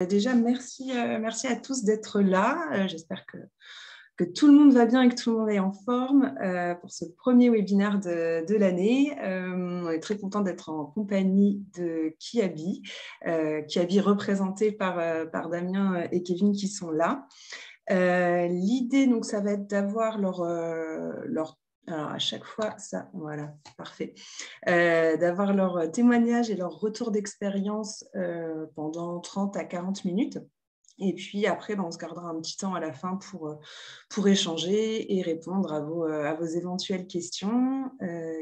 Déjà, merci à tous d'être là. J'espère que tout le monde va bien et que tout le monde est en forme pour ce premier webinaire de l'année. On est très content d'être en compagnie de Kiabi, Kiabi représenté par Damien et Kevin qui sont là. L'idée, donc, ça va être d'avoir leur alors, à chaque fois, ça, voilà, parfait. D'avoir leur témoignage et leur retour d'expérience pendant 30 à 40 minutes. Et puis après, on se gardera un petit temps à la fin pour échanger et répondre à vos éventuelles questions.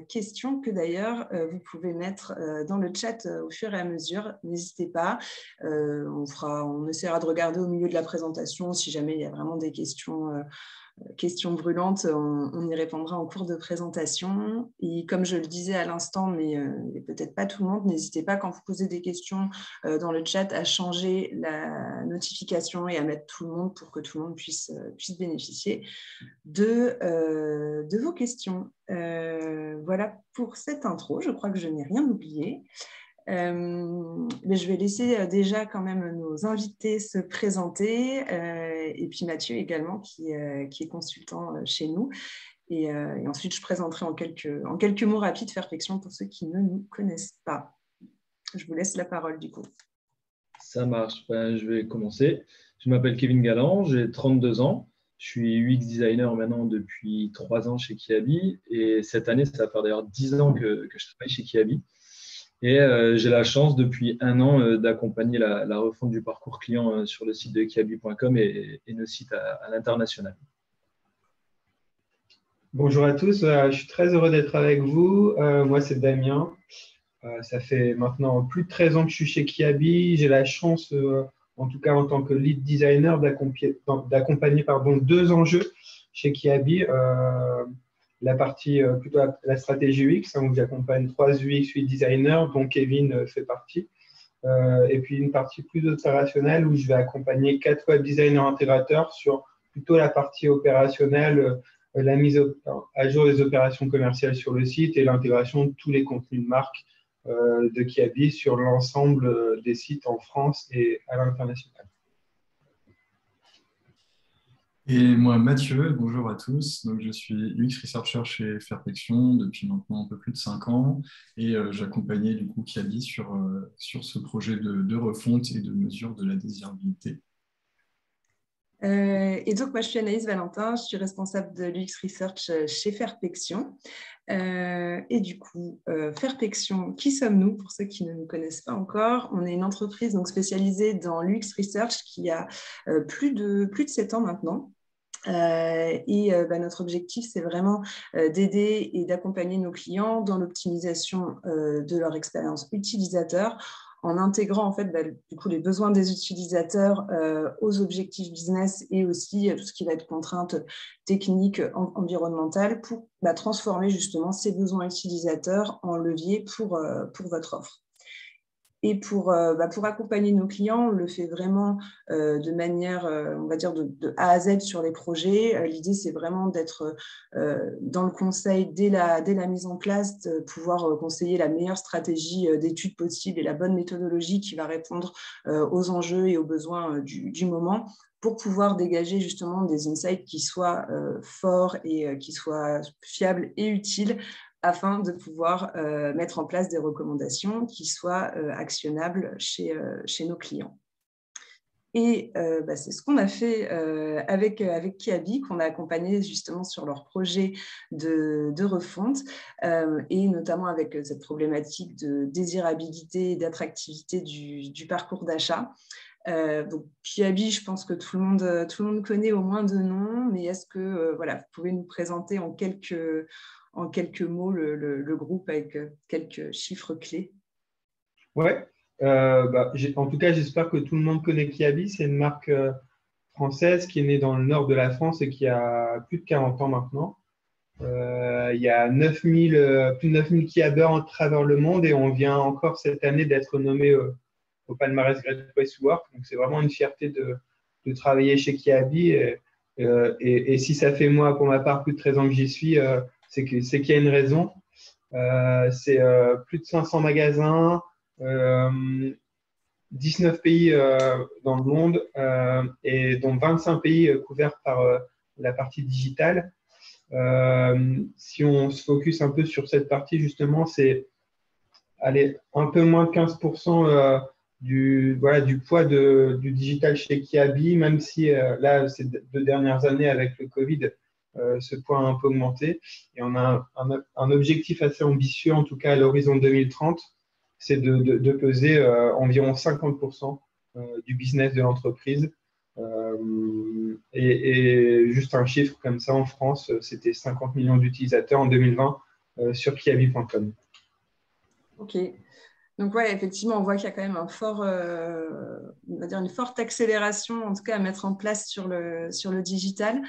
Questions que d'ailleurs, vous pouvez mettre dans le chat au fur et à mesure. N'hésitez pas. On essaiera de regarder au milieu de la présentation si jamais il y a vraiment des questions brûlantes, on y répondra en cours de présentation. Et comme je le disais à l'instant, mais peut-être pas tout le monde, n'hésitez pas quand vous posez des questions dans le chat à changer la notification et à mettre tout le monde pour que tout le monde puisse bénéficier de vos questions. Voilà pour cette intro. Je crois que je n'ai rien oublié. Mais je vais laisser déjà quand même nos invités se présenter et puis Mathieu également qui est consultant chez nous et ensuite je présenterai en quelques mots rapides Fairfection pour ceux qui ne nous connaissent pas. Je vous laisse la parole du coup. Ça marche, je vais commencer. Je m'appelle Kevin Galland, j'ai 32 ans. Je suis UX designer maintenant depuis 3 ans chez Kiabi et cette année, ça va faire d'ailleurs 10 ans que je travaille chez Kiabi. Et j'ai la chance depuis 1 an d'accompagner la refonte du parcours client sur le site de kiabi.com et nos sites à l'international. Bonjour à tous, je suis très heureux d'être avec vous. Moi, c'est Damien. Ça fait maintenant plus de 13 ans que je suis chez Kiabi. J'ai la chance, en tout cas en tant que lead designer, d'accompagner 2 enjeux chez Kiabi. La partie plutôt la stratégie UX, où j'accompagne 3 UX 8 designers, dont Kevin fait partie. Et puis une partie plus opérationnelle où je vais accompagner 4 web designers intégrateurs sur plutôt la partie opérationnelle, la mise à jour des opérations commerciales sur le site et l'intégration de tous les contenus de marque de Kiabi sur l'ensemble des sites en France et à l'international. Et moi, Mathieu, bonjour à tous. Donc, je suis UX Researcher chez Fairfection depuis maintenant un peu plus de 5 ans et j'accompagnais du coup Kiabi sur ce projet de refonte et de mesure de la désirabilité. Et donc, moi, je suis Anaïs Valentin, je suis responsable de l'UX Research chez Fairfection. Et du coup, Fairfection, qui sommes-nous pour ceux qui ne nous connaissent pas encore? On est une entreprise donc, spécialisée dans l'UX Research qui a plus de 7 ans maintenant. Notre objectif, c'est vraiment d'aider et d'accompagner nos clients dans l'optimisation de leur expérience utilisateur en intégrant en fait, du coup, les besoins des utilisateurs aux objectifs business et aussi tout ce qui va être contrainte technique, environnementale pour transformer justement ces besoins utilisateurs en levier pour votre offre. Et pour accompagner nos clients, on le fait vraiment de manière, on va dire, de A à Z sur les projets. L'idée, c'est vraiment d'être dans le conseil dès la mise en place, de pouvoir conseiller la meilleure stratégie d'études possible et la bonne méthodologie qui va répondre aux enjeux et aux besoins du moment pour pouvoir dégager justement des insights qui soient forts et qui soient fiables et utiles afin de pouvoir mettre en place des recommandations qui soient actionnables chez nos clients. Et c'est ce qu'on a fait avec Kiabi, qu'on a accompagné justement sur leur projet de refonte, et notamment avec cette problématique de désirabilité et d'attractivité du parcours d'achat. Donc Kiabi, je pense que tout le monde connaît au moins de nom, mais est-ce que vous pouvez nous présenter en quelques mots le groupe avec quelques chiffres clés? Ouais, en tout cas, j'espère que tout le monde connaît Kiabi. C'est une marque française qui est née dans le nord de la France et qui a plus de 40 ans maintenant. Il y a plus de 9000 Kiabers à travers le monde et on vient encore cette année d'être nommé au palmarès Great Place to Work. Donc, c'est vraiment une fierté de travailler chez Kiabi. Et si ça fait moi, pour ma part, plus de 13 ans que j'y suis, c'est qu'il y a une raison. C'est plus de 500 magasins, 19 pays dans le monde et dont 25 pays couverts par la partie digitale. Si on se focus un peu sur cette partie, justement, c'est un peu moins de 15% du poids du digital chez Kiabi, même si là, ces 2 dernières années avec le Covid, ce poids a un peu augmenté. Et on a un objectif assez ambitieux, en tout cas à l'horizon 2030, c'est de peser environ 50% du business de l'entreprise. Et juste un chiffre comme ça, en France, c'était 50 millions d'utilisateurs en 2020 sur kiabi.com. Ok. Donc, ouais, effectivement, on voit qu'il y a quand même on va dire une forte accélération, en tout cas, à mettre en place sur le digital.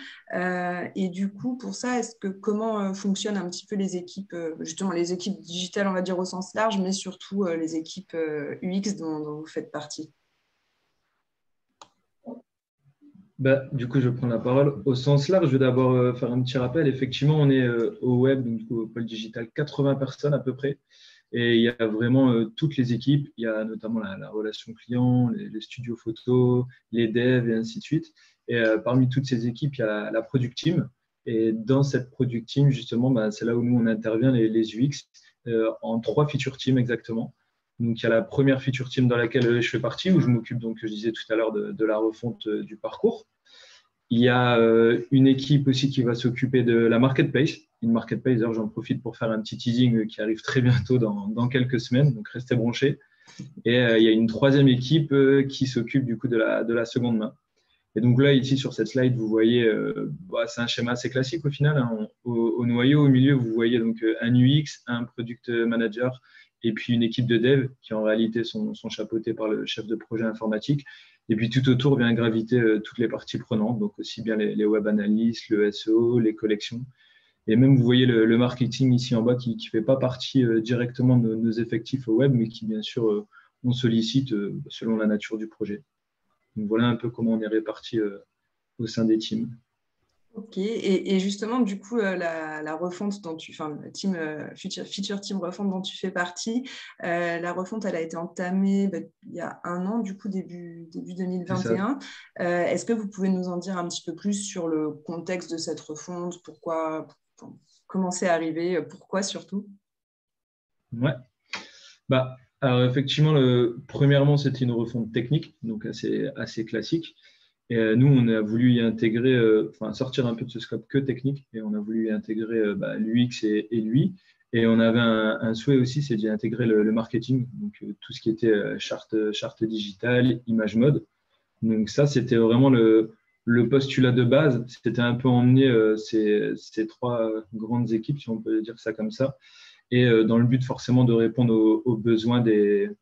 Et du coup, pour ça, comment fonctionnent un petit peu les équipes, justement les équipes digitales, on va dire au sens large, mais surtout les équipes UX dont vous faites partie? Du coup, je prends la parole. Au sens large, je vais d'abord faire un petit rappel. Effectivement, on est au web, donc du coup, au pôle digital, 80 personnes à peu près. Et il y a vraiment toutes les équipes. Il y a notamment la relation client, les studios photos, les devs et ainsi de suite. Et parmi toutes ces équipes, il y a la product team. Et dans cette product team, justement, c'est là où nous, on intervient, les UX, en 3 feature teams exactement. Donc, il y a la première feature team dans laquelle je fais partie, où je m'occupe, donc, je disais tout à l'heure, de la refonte du parcours. Il y a une équipe aussi qui va s'occuper de la marketplace. Une marketplace, d'ailleurs, j'en profite pour faire un petit teasing qui arrive très bientôt dans quelques semaines, donc restez branchés. Et il y a une 3e équipe qui s'occupe du coup de la seconde main. Et donc là, ici, sur cette slide, vous voyez, c'est un schéma assez classique au final. Hein. Au noyau, au milieu, vous voyez donc un UX, un product manager et puis une équipe de dev qui en réalité sont chapeautées par le chef de projet informatique. Et puis tout autour vient graviter toutes les parties prenantes, donc aussi bien les web analystes, le SEO, les collections. Et même, vous voyez le marketing ici en bas qui ne fait pas partie directement de nos effectifs au web, mais qui, bien sûr, on sollicite selon la nature du projet. Donc, voilà un peu comment on est répartis au sein des teams. Ok, et justement, du coup, la refonte le team, feature team refonte dont tu fais partie, la refonte, elle a été entamée il y a 1 an, du coup, début 2021. Est-ce que vous pouvez nous en dire un petit peu plus sur le contexte de cette refonte, comment c'est arrivé, pourquoi surtout? Ouais. Alors effectivement, premièrement, c'était une refonte technique, donc assez classique. Et nous, on a voulu y intégrer, sortir un peu de ce scope que technique, et on a voulu y intégrer l'UX et l'UI. Et on avait un souhait aussi, c'est d'y intégrer le marketing, donc tout ce qui était charte digitale, image mode. Donc ça, c'était vraiment le postulat de base. C'était un peu emmener ces 3 grandes équipes, si on peut dire ça comme ça, et dans le but forcément de répondre aux besoins des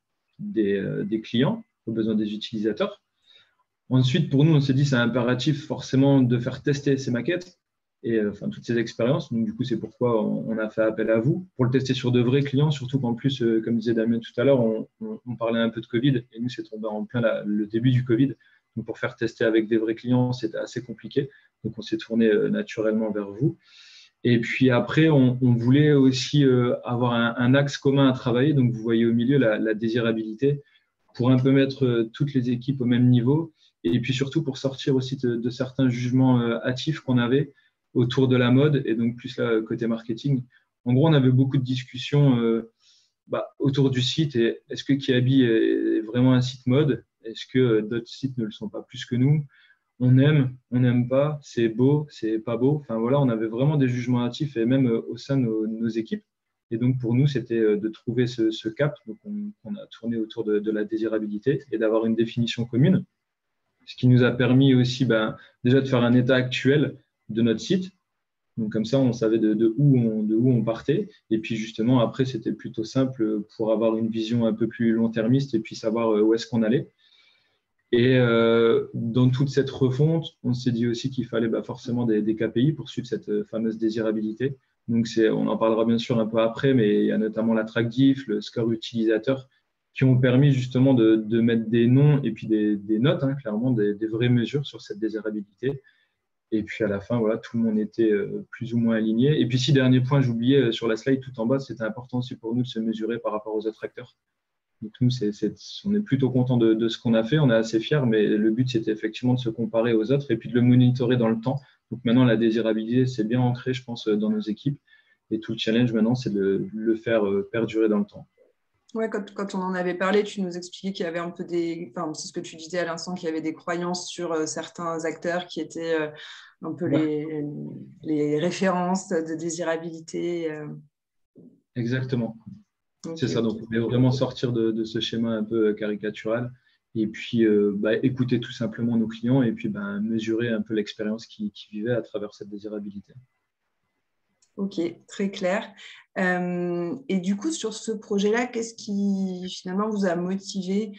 clients, aux besoins des utilisateurs. Ensuite, pour nous, on s'est dit c'est impératif forcément de faire tester ces maquettes et toutes ces expériences. Donc, du coup, c'est pourquoi on a fait appel à vous pour le tester sur de vrais clients, surtout qu'en plus, comme disait Damien tout à l'heure, on parlait un peu de Covid et nous, c'est tombé en plein le début du Covid. Donc, pour faire tester avec des vrais clients, c'était assez compliqué. Donc, on s'est tourné naturellement vers vous. Et puis après, on voulait aussi avoir un axe commun à travailler. Donc, vous voyez au milieu la désirabilité pour un peu mettre toutes les équipes au même niveau. Et puis surtout pour sortir aussi de certains jugements hâtifs qu'on avait autour de la mode et donc plus là, côté marketing. En gros, on avait beaucoup de discussions autour du site. Et est-ce que Kiabi est vraiment un site mode? Est-ce que d'autres sites ne le sont pas plus que nous? On n'aime pas, c'est beau, c'est pas beau. Enfin voilà, on avait vraiment des jugements hâtifs et même au sein de nos équipes. Et donc pour nous, c'était de trouver ce cap. Donc on a tourné autour de la désirabilité et d'avoir une définition commune. Ce qui nous a permis aussi déjà de faire un état actuel de notre site. Donc comme ça, on savait de où on partait. Et puis justement, après, c'était plutôt simple pour avoir une vision un peu plus long-termiste et puis savoir où est-ce qu'on allait. Et dans toute cette refonte, on s'est dit aussi qu'il fallait forcément des KPI pour suivre cette fameuse désirabilité. Donc on en parlera bien sûr un peu après, mais il y a notamment la track diff, le score utilisateur, qui ont permis justement de mettre des noms et puis des notes, hein, clairement, des vraies mesures sur cette désirabilité. Et puis à la fin, voilà, tout le monde était plus ou moins aligné. Et puis si, dernier point, j'oubliais sur la slide tout en bas, c'était important aussi pour nous de se mesurer par rapport aux autres acteurs. Donc nous, on est plutôt content de ce qu'on a fait, on est assez fiers, mais le but, c'était effectivement de se comparer aux autres et puis de le monitorer dans le temps. Donc maintenant, la désirabilité, c'est bien ancré, je pense, dans nos équipes. Et tout le challenge maintenant, c'est de le faire perdurer dans le temps. Ouais, quand on en avait parlé, tu nous expliquais qu'il y avait un peu c'est ce que tu disais à l'instant, qu'il y avait des croyances sur certains acteurs qui étaient un peu les références de désirabilité. Exactement. Okay. C'est ça, donc on voulait vraiment sortir de ce schéma un peu caricatural et puis écouter tout simplement nos clients et puis mesurer un peu l'expérience qu'ils vivaient à travers cette désirabilité. Ok, très clair. Et du coup, sur ce projet-là, qu'est-ce qui finalement vous a motivé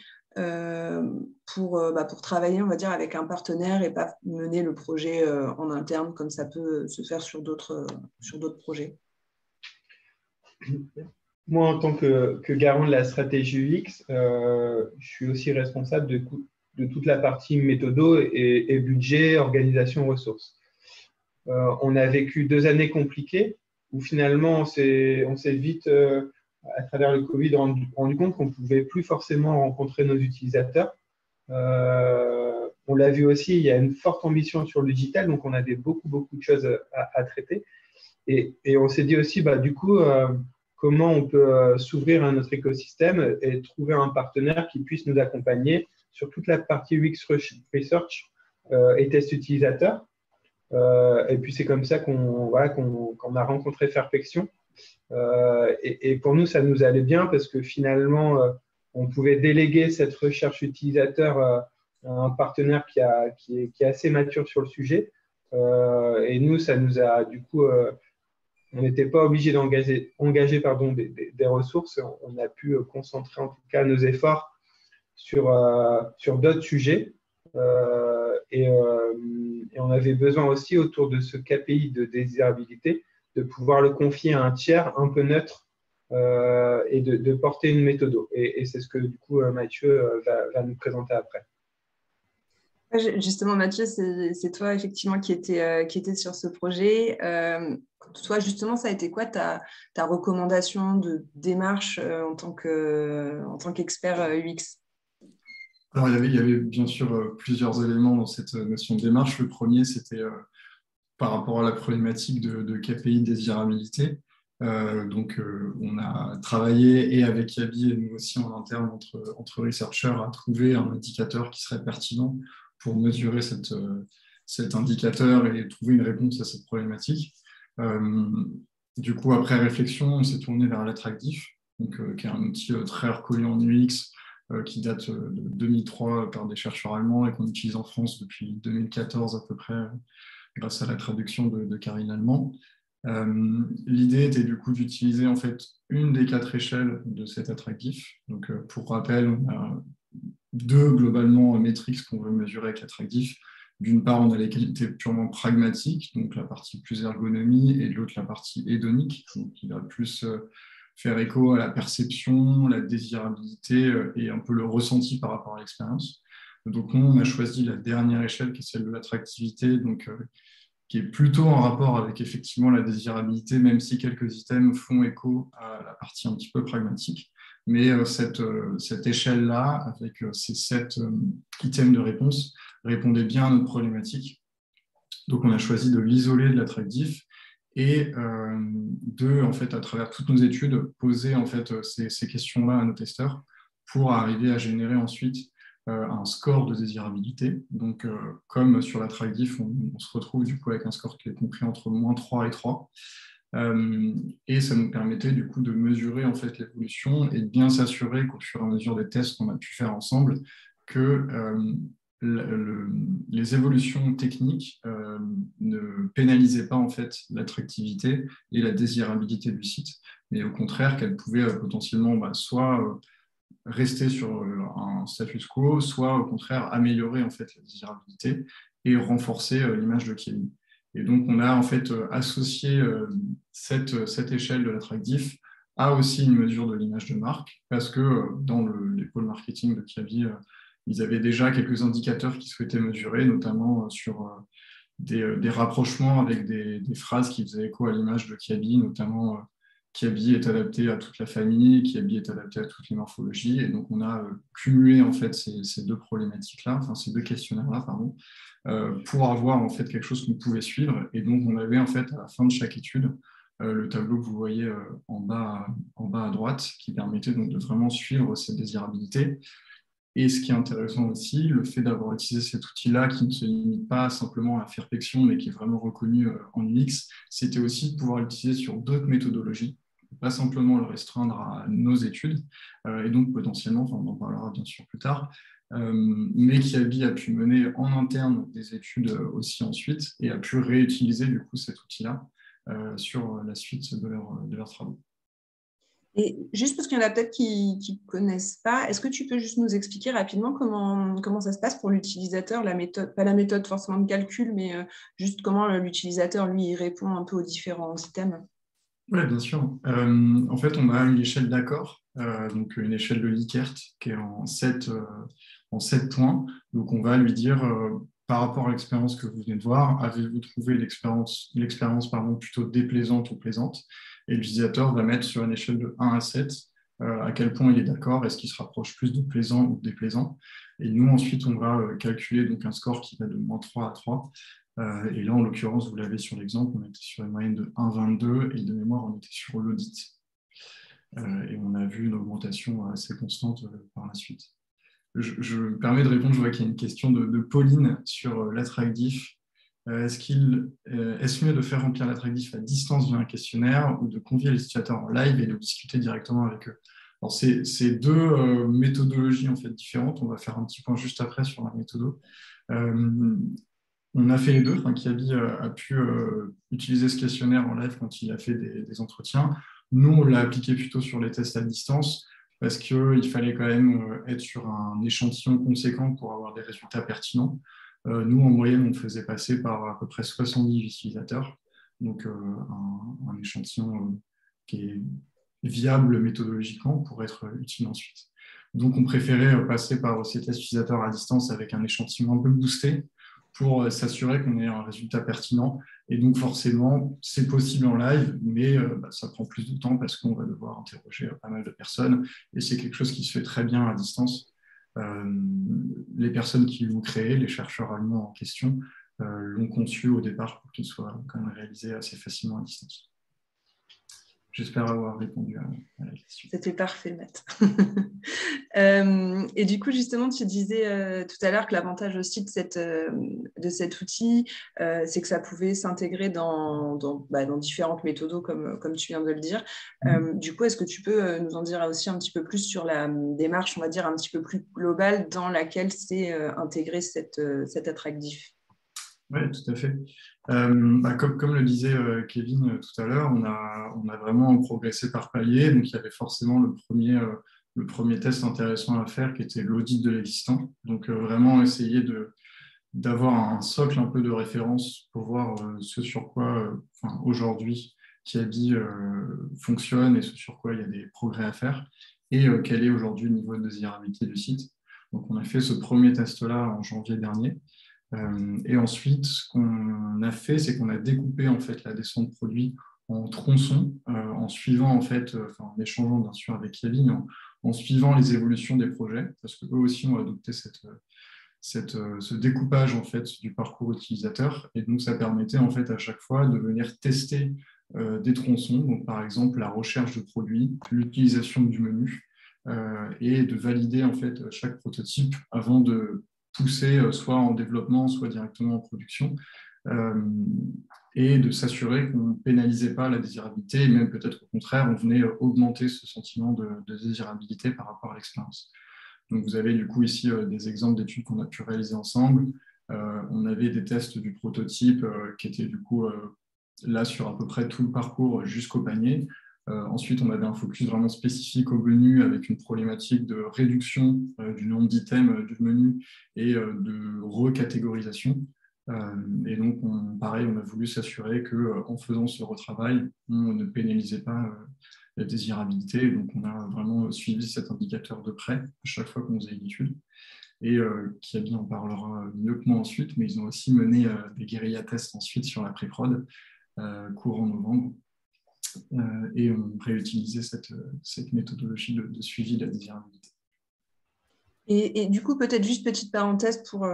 pour travailler, on va dire, avec un partenaire et pas mener le projet en interne comme ça peut se faire sur d'autres projets? Moi, en tant que garant de la stratégie UX, je suis aussi responsable de toute la partie méthodo et budget, organisation, ressources. On a vécu 2 années compliquées où finalement on s'est vite, à travers le Covid, rendu compte qu'on ne pouvait plus forcément rencontrer nos utilisateurs. On l'a vu aussi, il y a une forte ambition sur le digital, donc on avait beaucoup de choses à traiter. Et on s'est dit aussi, du coup, comment on peut s'ouvrir à notre écosystème et trouver un partenaire qui puisse nous accompagner sur toute la partie UX Research et test utilisateur. Et puis c'est comme ça qu'on a rencontré Fairfection. Et pour nous, ça nous allait bien parce que finalement, on pouvait déléguer cette recherche utilisateur à un partenaire qui est assez mature sur le sujet. Et nous, ça nous a du coup, on n'était pas obligé d'engager des ressources. On a pu concentrer en tout cas nos efforts sur d'autres sujets. Et on avait besoin aussi, autour de ce KPI de désirabilité, de pouvoir le confier à un tiers un peu neutre et de porter une méthode. Et c'est ce que du coup Mathieu va nous présenter après. Justement, Mathieu, c'est toi effectivement qui était sur ce projet. Toi, justement, ça a été quoi ta recommandation de démarche en tant qu'expert UX? Alors, il y avait bien sûr plusieurs éléments dans cette notion de démarche. Le premier, c'était par rapport à la problématique de KPI de désirabilité. On a travaillé et avec Yabi et nous aussi en interne entre researchers à trouver un indicateur qui serait pertinent pour mesurer cet indicateur et trouver une réponse à cette problématique. Du coup, après réflexion, on s'est tourné vers l'Attractif, qui est un outil très reconnu en UX, qui date de 2003 par des chercheurs allemands et qu'on utilise en France depuis 2014 à peu près, grâce à la traduction de Karine Allemand. L'idée était du coup d'utiliser en fait une des 4 échelles de cet attractif. Donc, pour rappel, on a 2 globalement métriques qu'on veut mesurer avec l'attractif. D'une part, on a les qualités purement pragmatiques, donc la partie plus ergonomie, et de l'autre, la partie hédonique, qui va plus faire écho à la perception, la désirabilité et un peu le ressenti par rapport à l'expérience. Donc, nous, on a choisi la dernière échelle, qui est celle de l'attractivité, qui est plutôt en rapport avec effectivement la désirabilité, même si quelques items font écho à la partie un petit peu pragmatique. Mais cette échelle-là, avec ces 7 items de réponse, répondait bien à notre problématique. Donc, on a choisi de l'isoler de l'attractif et en fait, à travers toutes nos études, poser en fait, ces questions-là à nos testeurs pour arriver à générer ensuite un score de désirabilité. Donc, comme sur l'attractif, on se retrouve du coup avec un score qui est compris entre -3 et 3. Et ça nous permettait du coup de mesurer en fait l'évolution et de bien s'assurer qu'au fur et à mesure des tests qu'on a pu faire ensemble, que les évolutions techniques ne pénalisaient pas en fait l'attractivité et la désirabilité du site, mais au contraire qu'elles pouvaient potentiellement soit rester sur un status quo, soit au contraire améliorer en fait la désirabilité et renforcer l'image de Kevin. Et donc on a en fait associé cette échelle de l'attractif à aussi une mesure de l'image de marque, parce que dans les pôles marketing de Kiabi, ils avaient déjà quelques indicateurs qu'ils souhaitaient mesurer, notamment sur des rapprochements avec des phrases qui faisaient écho à l'image de Kiabi, notamment Kiabi est adapté à toute la famille, Kiabi est adapté à toutes les morphologies. Et donc, on a cumulé en fait ces deux problématiques-là, enfin ces deux questionnaires-là, pardon, pour avoir en fait quelque chose qu'on pouvait suivre. Et donc, on avait en fait à la fin de chaque étude le tableau que vous voyez en bas à droite, qui permettait donc de vraiment suivre cette désirabilité. Et ce qui est intéressant aussi, le fait d'avoir utilisé cet outil-là qui ne se limite pas simplement à la Fairfection, mais qui est vraiment reconnu en UX, c'était aussi de pouvoir l'utiliser sur d'autres méthodologies, pas simplement le restreindre à nos études, et donc potentiellement, enfin, on en parlera bien sûr plus tard, mais Kiabi a pu mener en interne des études aussi ensuite et a pu réutiliser du coup cet outil-là sur la suite de leurs travaux. Et juste parce qu'il y en a peut-être qui ne connaissent pas, est-ce que tu peux juste nous expliquer rapidement comment ça se passe pour l'utilisateur, la méthode, pas la méthode forcément de calcul, mais juste comment l'utilisateur, lui, il répond un peu aux différents items? Oui, bien sûr. En fait, on a une échelle d'accord, donc une échelle de Likert qui est en 7 points. Donc, on va lui dire, par rapport à l'expérience que vous venez de voir, avez-vous trouvé l'expérience plutôt déplaisante ou plaisante? Et l'utilisateur va mettre sur une échelle de 1 à 7 à quel point il est d'accord, est-ce qu'il se rapproche plus de plaisant ou de déplaisant? Et nous, ensuite, on va calculer donc un score qui va de -3 à 3. Et là, en l'occurrence, vous l'avez sur l'exemple, on était sur une moyenne de 1,22 et de mémoire, on était sur l'audit. Et on a vu une augmentation assez constante par la suite. Je me permets de répondre, je vois qu'il y a une question de Pauline sur l'attractif. Est-ce mieux de faire remplir l'attractif à distance via un questionnaire ou de convier les utilisateurs en live et de discuter directement avec eux? Alors, c'est deux méthodologies en fait, différentes. On va faire un petit point juste après sur la méthode. On a fait les deux. Enfin, Kiabi a pu utiliser ce questionnaire en live quand il a fait des entretiens. Nous, on l'a appliqué plutôt sur les tests à distance parce qu'il fallait quand même être sur un échantillon conséquent pour avoir des résultats pertinents. Nous, en moyenne, on faisait passer par à peu près 70 utilisateurs, donc un échantillon qui est viable méthodologiquement pour être utile ensuite. Donc, on préférait passer par ces tests utilisateurs à distance avec un échantillon un peu boosté pour s'assurer qu'on ait un résultat pertinent. Et donc, forcément, c'est possible en live, mais ça prend plus de temps parce qu'on va devoir interroger pas mal de personnes. Et c'est quelque chose qui se fait très bien à distance. Les personnes qui l'ont créé, les chercheurs allemands en question, l'ont conçu au départ pour qu'il soit quand même réalisé assez facilement à distance. J'espère avoir répondu à la question. C'était parfait, Matt. Et du coup, justement, tu disais tout à l'heure que l'avantage aussi de cet outil, c'est que ça pouvait s'intégrer dans différentes méthodes, comme tu viens de le dire. Du coup, est-ce que tu peux nous en dire aussi un petit peu plus sur la démarche, on va dire, un petit peu plus globale dans laquelle s'est intégré cet attractif? Oui, tout à fait. Comme le disait Kevin tout à l'heure, on a vraiment progressé par palier. Donc, il y avait forcément le premier test intéressant à faire qui était l'audit de l'existant. Donc, vraiment essayer d'avoir un socle un peu de référence pour voir ce sur quoi aujourd'hui Kiabi fonctionne et ce sur quoi il y a des progrès à faire et quel est aujourd'hui le niveau de désirabilité du site. Donc, on a fait ce premier test-là en janvier dernier. Et ensuite, ce qu'on a fait, c'est qu'on a découpé en fait la descente produit en tronçons, en suivant en fait, en échangeant bien sûr avec Kiabi, en suivant les évolutions des projets, parce qu'eux aussi ont adopté ce découpage en fait du parcours utilisateur. Et donc, ça permettait en fait à chaque fois de venir tester des tronçons, donc par exemple la recherche de produits, l'utilisation du menu, et de valider en fait chaque prototype avant de pousser soit en développement, soit directement en production, et de s'assurer qu'on ne pénalisait pas la désirabilité, et même peut-être au contraire, on venait augmenter ce sentiment de désirabilité par rapport à l'expérience. Donc vous avez du coup ici des exemples d'études qu'on a pu réaliser ensemble. On avait des tests du prototype qui étaient du coup là sur à peu près tout le parcours jusqu'au panier. Ensuite, on avait un focus vraiment spécifique au menu avec une problématique de réduction du nombre d'items du menu et de recatégorisation. Et donc, pareil, on a voulu s'assurer qu'en faisant ce retravail, on ne pénalisait pas la désirabilité. Donc, on a vraiment suivi cet indicateur de près à chaque fois qu'on faisait une étude. Et Kiabi en parlera mieux que moi ensuite, mais ils ont aussi mené des guérilla tests ensuite sur la pré-prod courant novembre. et on réutilisait cette méthodologie de suivi de la désirabilité. Et du coup, peut-être juste petite parenthèse pour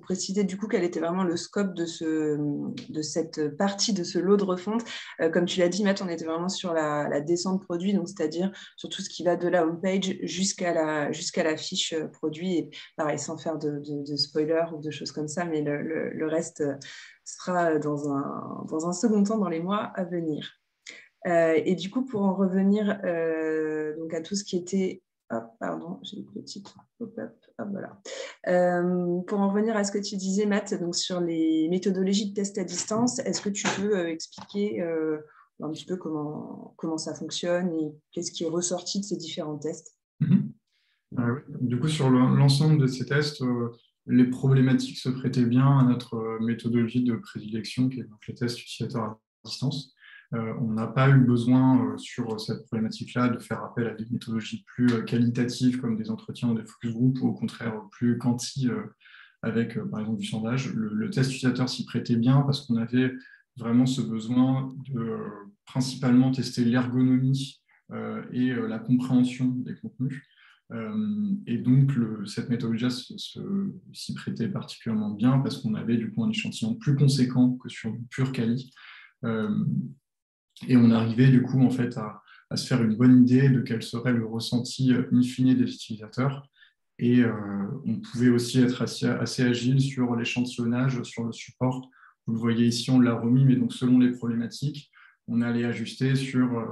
préciser du coup quel était vraiment le scope de cette partie de ce lot de refonte. Comme tu l'as dit, Matt, on était vraiment sur la descente produit, donc c'est-à-dire sur tout ce qui va de la homepage jusqu'à la fiche produit. Et pareil, sans faire de spoiler ou de choses comme ça, mais le reste sera dans un second temps dans les mois à venir. Et du coup, pour en revenir donc à tout ce qui était... Hop, pardon, j'ai le petit pop-up. Hop, voilà. Pour en revenir à ce que tu disais, Matt, donc sur les méthodologies de test à distance, est-ce que tu peux expliquer un petit peu comment ça fonctionne et qu'est-ce qui est ressorti de ces différents tests? Oui. Du coup, sur l'ensemble de ces tests, les problématiques se prêtaient bien à notre méthodologie de prédilection, qui est donc les tests utilisateurs à distance. On n'a pas eu besoin sur cette problématique-là de faire appel à des méthodologies plus qualitatives comme des entretiens ou des focus group, ou au contraire plus quanti avec par exemple du sondage. Le test utilisateur s'y prêtait bien parce qu'on avait vraiment ce besoin de principalement tester l'ergonomie et la compréhension des contenus. Et donc, cette méthodologie s'y prêtait particulièrement bien parce qu'on avait du coup un échantillon plus conséquent que sur du pur quali. Et on arrivait du coup en fait à se faire une bonne idée de quel serait le ressenti in fine des utilisateurs. Et on pouvait aussi être assez agile sur l'échantillonnage, sur le support. Vous le voyez ici, on l'a remis, mais donc selon les problématiques, on allait ajuster sur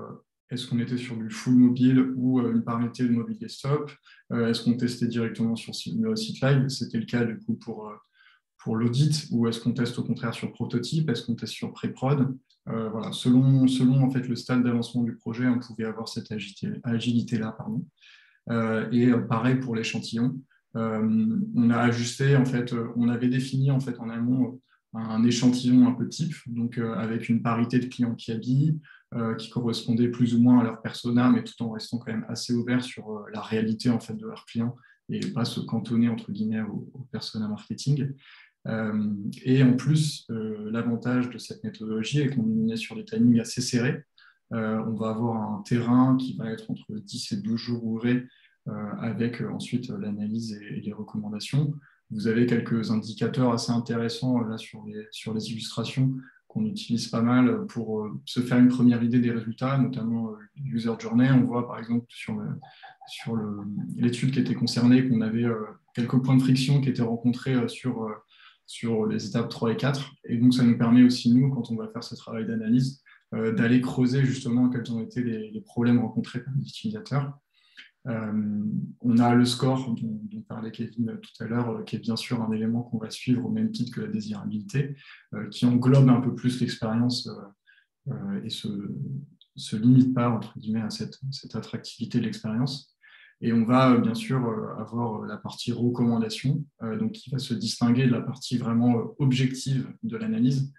est-ce qu'on était sur du full mobile ou une parité de mobile desktop, est-ce qu'on testait directement sur le site live, c'était le cas du coup pour l'audit, ou est-ce qu'on teste au contraire sur prototype, est-ce qu'on teste sur pré-prod. Voilà, selon en fait le stade d'avancement du projet, on pouvait avoir cette agilité-là. Et pareil pour l'échantillon. On a ajusté, en fait, on avait défini en fait en amont un échantillon un peu type, donc avec une parité de clients Kiabi qui correspondait plus ou moins à leur persona, mais tout en restant quand même assez ouvert sur la réalité en fait de leurs clients et pas se cantonner entre guillemets au persona marketing. Et en plus, l'avantage de cette méthodologie est qu'on est sur des timings assez serrés. On va avoir un terrain qui va être entre 10 et 12 jours ouvrés avec ensuite l'analyse et les recommandations. Vous avez quelques indicateurs assez intéressants là sur les illustrations qu'on utilise pas mal pour se faire une première idée des résultats, notamment user journey. On voit par exemple sur l'étude qui était concernée qu'on avait quelques points de friction qui étaient rencontrés sur les étapes 3 et 4. Et donc, ça nous permet aussi, nous, quand on va faire ce travail d'analyse, d'aller creuser justement quels ont été les problèmes rencontrés par les utilisateurs. On a le score dont parlait Kevin tout à l'heure, qui est bien sûr un élément qu'on va suivre au même titre que la désirabilité, qui englobe un peu plus l'expérience et se limite pas, entre guillemets, à cette attractivité de l'expérience. Et on va bien sûr avoir la partie recommandation, donc qui va se distinguer de la partie vraiment objective de l'analyse.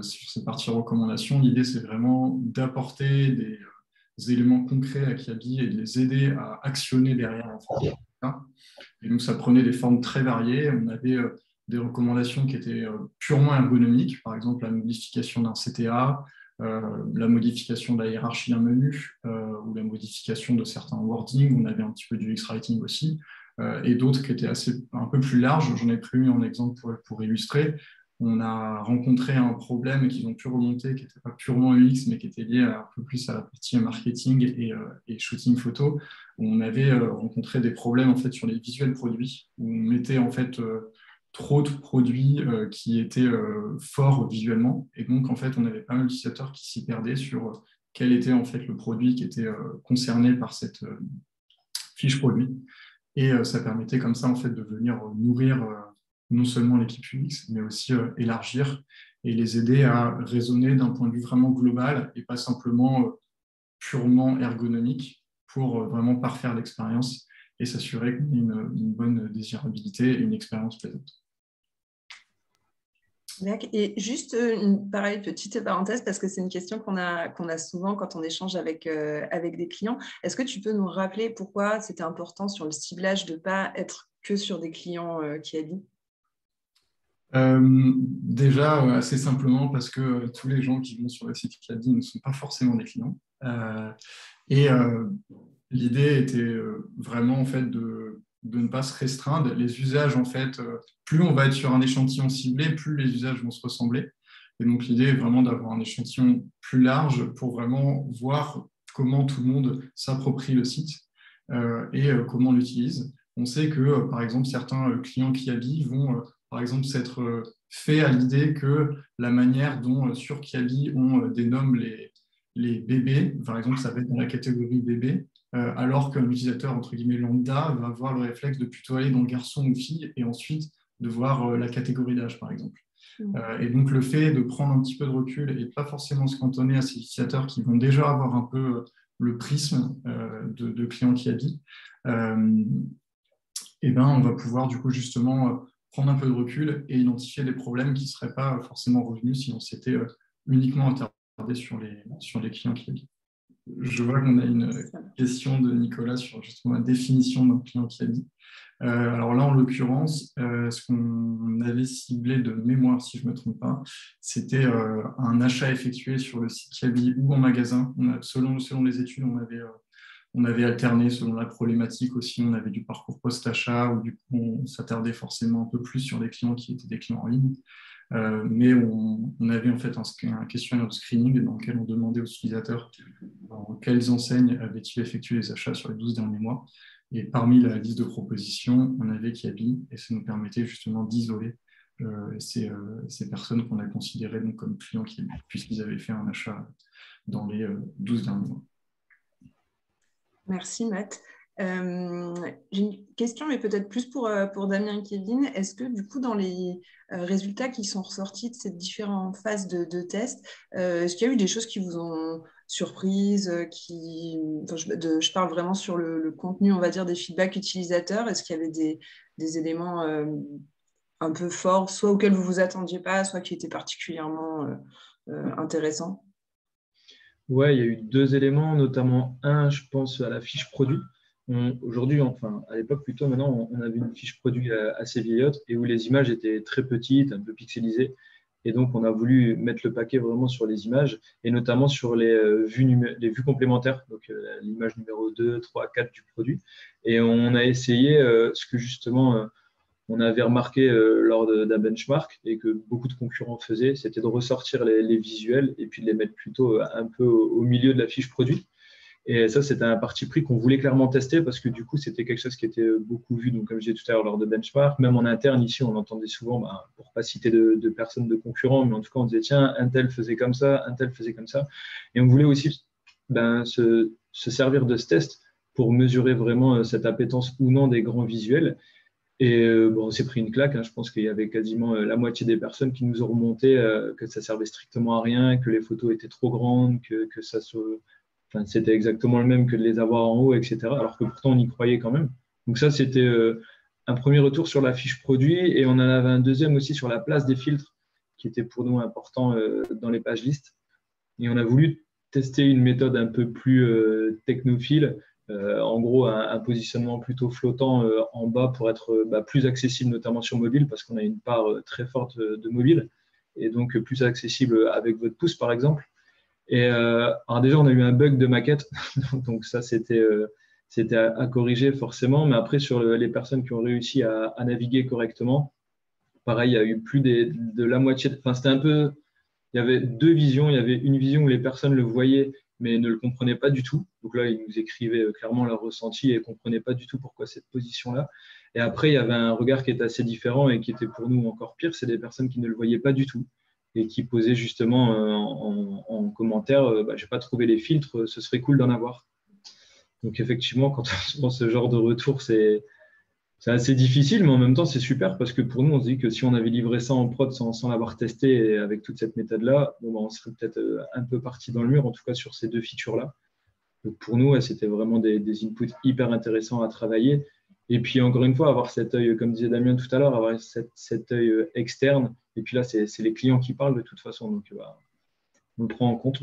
Sur cette partie recommandation, l'idée c'est vraiment d'apporter des éléments concrets à Kiabi et de les aider à actionner derrière. Et donc ça prenait des formes très variées. On avait des recommandations qui étaient purement ergonomiques, par exemple la modification d'un CTA, la modification de la hiérarchie d'un menu ou la modification de certains wordings. On avait un petit peu du X-Writing aussi, et d'autres qui étaient un peu plus larges. J'en ai pris un exemple pour illustrer. On a rencontré un problème qu'ils ont pu remonter, qui n'était pas purement UX, mais qui était lié un peu plus à la partie marketing et shooting photo, où on avait rencontré des problèmes en fait, sur les visuels produits, où on mettait en fait trop de produits qui étaient forts visuellement. Et donc, en fait, on avait pas mal d'utilisateurs qui s'y perdaient sur quel était en fait le produit qui était concerné par cette fiche produit. Et ça permettait comme ça en fait, de venir nourrir non seulement l'équipe UX, mais aussi élargir et les aider à raisonner d'un point de vue vraiment global et pas simplement purement ergonomique pour vraiment parfaire l'expérience et s'assurer qu'on ait une bonne désirabilité et une expérience plaisante. Et juste pareil, petite parenthèse, parce que c'est une question qu'on a souvent quand on échange avec des clients. Est-ce que tu peux nous rappeler pourquoi c'était important sur le ciblage de ne pas être que sur des clients Kiabi ? Déjà, assez simplement parce que tous les gens qui vont sur le site Kiabi ne sont pas forcément des clients. Et l'idée était vraiment en fait de ne pas se restreindre. Les usages, en fait, plus on va être sur un échantillon ciblé, plus les usages vont se ressembler. Et donc l'idée est vraiment d'avoir un échantillon plus large pour vraiment voir comment tout le monde s'approprie le site et comment on l'utilise. On sait que, par exemple, certains clients Kiabi vont, par exemple, s'être fait à l'idée que la manière dont sur Kiabi on dénomme les bébés, par exemple, ça va être dans la catégorie bébé, alors qu'un utilisateur entre guillemets lambda va avoir le réflexe de plutôt aller dans garçon ou fille et ensuite de voir la catégorie d'âge, par exemple. Et donc, le fait de prendre un petit peu de recul et pas forcément se cantonner à ces utilisateurs qui vont déjà avoir un peu le prisme de clients Kiabi, et ben, on va pouvoir du coup justement prendre un peu de recul et identifier les problèmes qui ne seraient pas forcément revenus si on s'était uniquement attardé sur les clients Kiabi. Je vois qu'on a une question de Nicolas sur justement la définition d'un client Kiabi. Alors là, en l'occurrence, ce qu'on avait ciblé de mémoire, si je ne me trompe pas, c'était un achat effectué sur le site Kiabi ou en magasin. Selon les études, on avait alterné selon la problématique aussi. On avait du parcours post-achat ou du coup, on s'attardait forcément un peu plus sur des clients qui étaient des clients en ligne. Mais on avait en fait un questionnaire de screening dans lequel on demandait aux utilisateurs dans quelles enseignes avaient-ils effectué les achats sur les 12 derniers mois. Et parmi la liste de propositions, on avait Kiabi et ça nous permettait justement d'isoler ces personnes qu'on a considérées donc comme clients Kiabi, puisqu'ils avaient fait un achat dans les 12 derniers mois. Merci Matt. J'ai une question, mais peut-être plus pour Damien et Kevin. Est-ce que du coup, dans les résultats qui sont ressortis de ces différentes phases de test, est-ce qu'il y a eu des choses qui vous ont surprise, je parle vraiment sur le contenu, on va dire, des feedbacks utilisateurs. Est-ce qu'il y avait des éléments un peu forts, soit auxquels vous ne vous attendiez pas, soit qui étaient particulièrement intéressants? Ouais, il y a eu deux éléments, notamment un, je pense, à la fiche produit. Aujourd'hui, enfin à l'époque plutôt, maintenant, on avait une fiche produit assez vieillotte et où les images étaient très petites, un peu pixelisées. Et donc, on a voulu mettre le paquet vraiment sur les images et notamment sur les vues complémentaires, donc l'image numéro 2, 3, 4 du produit. Et on a essayé ce que justement on avait remarqué lors d'un benchmark et que beaucoup de concurrents faisaient, c'était de ressortir les visuels et puis de les mettre plutôt un peu au milieu de la fiche produit. Et ça, c'était un parti pris qu'on voulait clairement tester parce que du coup, c'était quelque chose qui était beaucoup vu, donc comme je disais tout à l'heure, lors de benchmark. Même en interne, ici, on entendait souvent, pour ne pas citer de personnes de concurrents, mais en tout cas, on disait, tiens, un tel faisait comme ça, un tel faisait comme ça. Et on voulait aussi se servir de ce test pour mesurer vraiment cette appétence ou non des grands visuels. Et on s'est pris une claque. Hein. Je pense qu'il y avait quasiment la moitié des personnes qui nous ont remonté que ça servait strictement à rien, que les photos étaient trop grandes, que c'était exactement le même que de les avoir en haut, etc. Alors que pourtant, on y croyait quand même. Donc ça, c'était un premier retour sur la fiche produit. Et on en avait un deuxième aussi sur la place des filtres, qui était pour nous important dans les pages listes. Et on a voulu tester une méthode un peu plus technophile. En gros, un positionnement plutôt flottant en bas pour être plus accessible, notamment sur mobile, parce qu'on a une part très forte de mobile, et donc plus accessible avec votre pouce, par exemple. Et alors déjà, on a eu un bug de maquette, donc ça, c'était à corriger forcément. Mais après, sur les personnes qui ont réussi à naviguer correctement, pareil, il y a eu plus de la moitié. Enfin, c'était un peu. Il y avait deux visions. Il y avait une vision où les personnes le voyaient, mais ne le comprenaient pas du tout. Donc là, ils nous écrivaient clairement leur ressenti et ne comprenaient pas du tout pourquoi cette position-là. Et après, il y avait un regard qui était assez différent et qui était pour nous encore pire. C'est des personnes qui ne le voyaient pas du tout et qui posaient justement en commentaire j'ai pas trouvé les filtres, ce serait cool d'en avoir. Donc effectivement, quand on se prend ce genre de retour, c'est assez difficile, mais en même temps, c'est super parce que pour nous, on se dit que si on avait livré ça en prod sans l'avoir testé et avec toute cette méthode-là, on serait peut-être un peu parti dans le mur, en tout cas sur ces deux features-là. Donc pour nous, c'était vraiment des inputs hyper intéressants à travailler. Et puis encore une fois, avoir cet œil, comme disait Damien tout à l'heure, avoir cet œil externe. Et puis là, c'est les clients qui parlent de toute façon, donc on le prend en compte.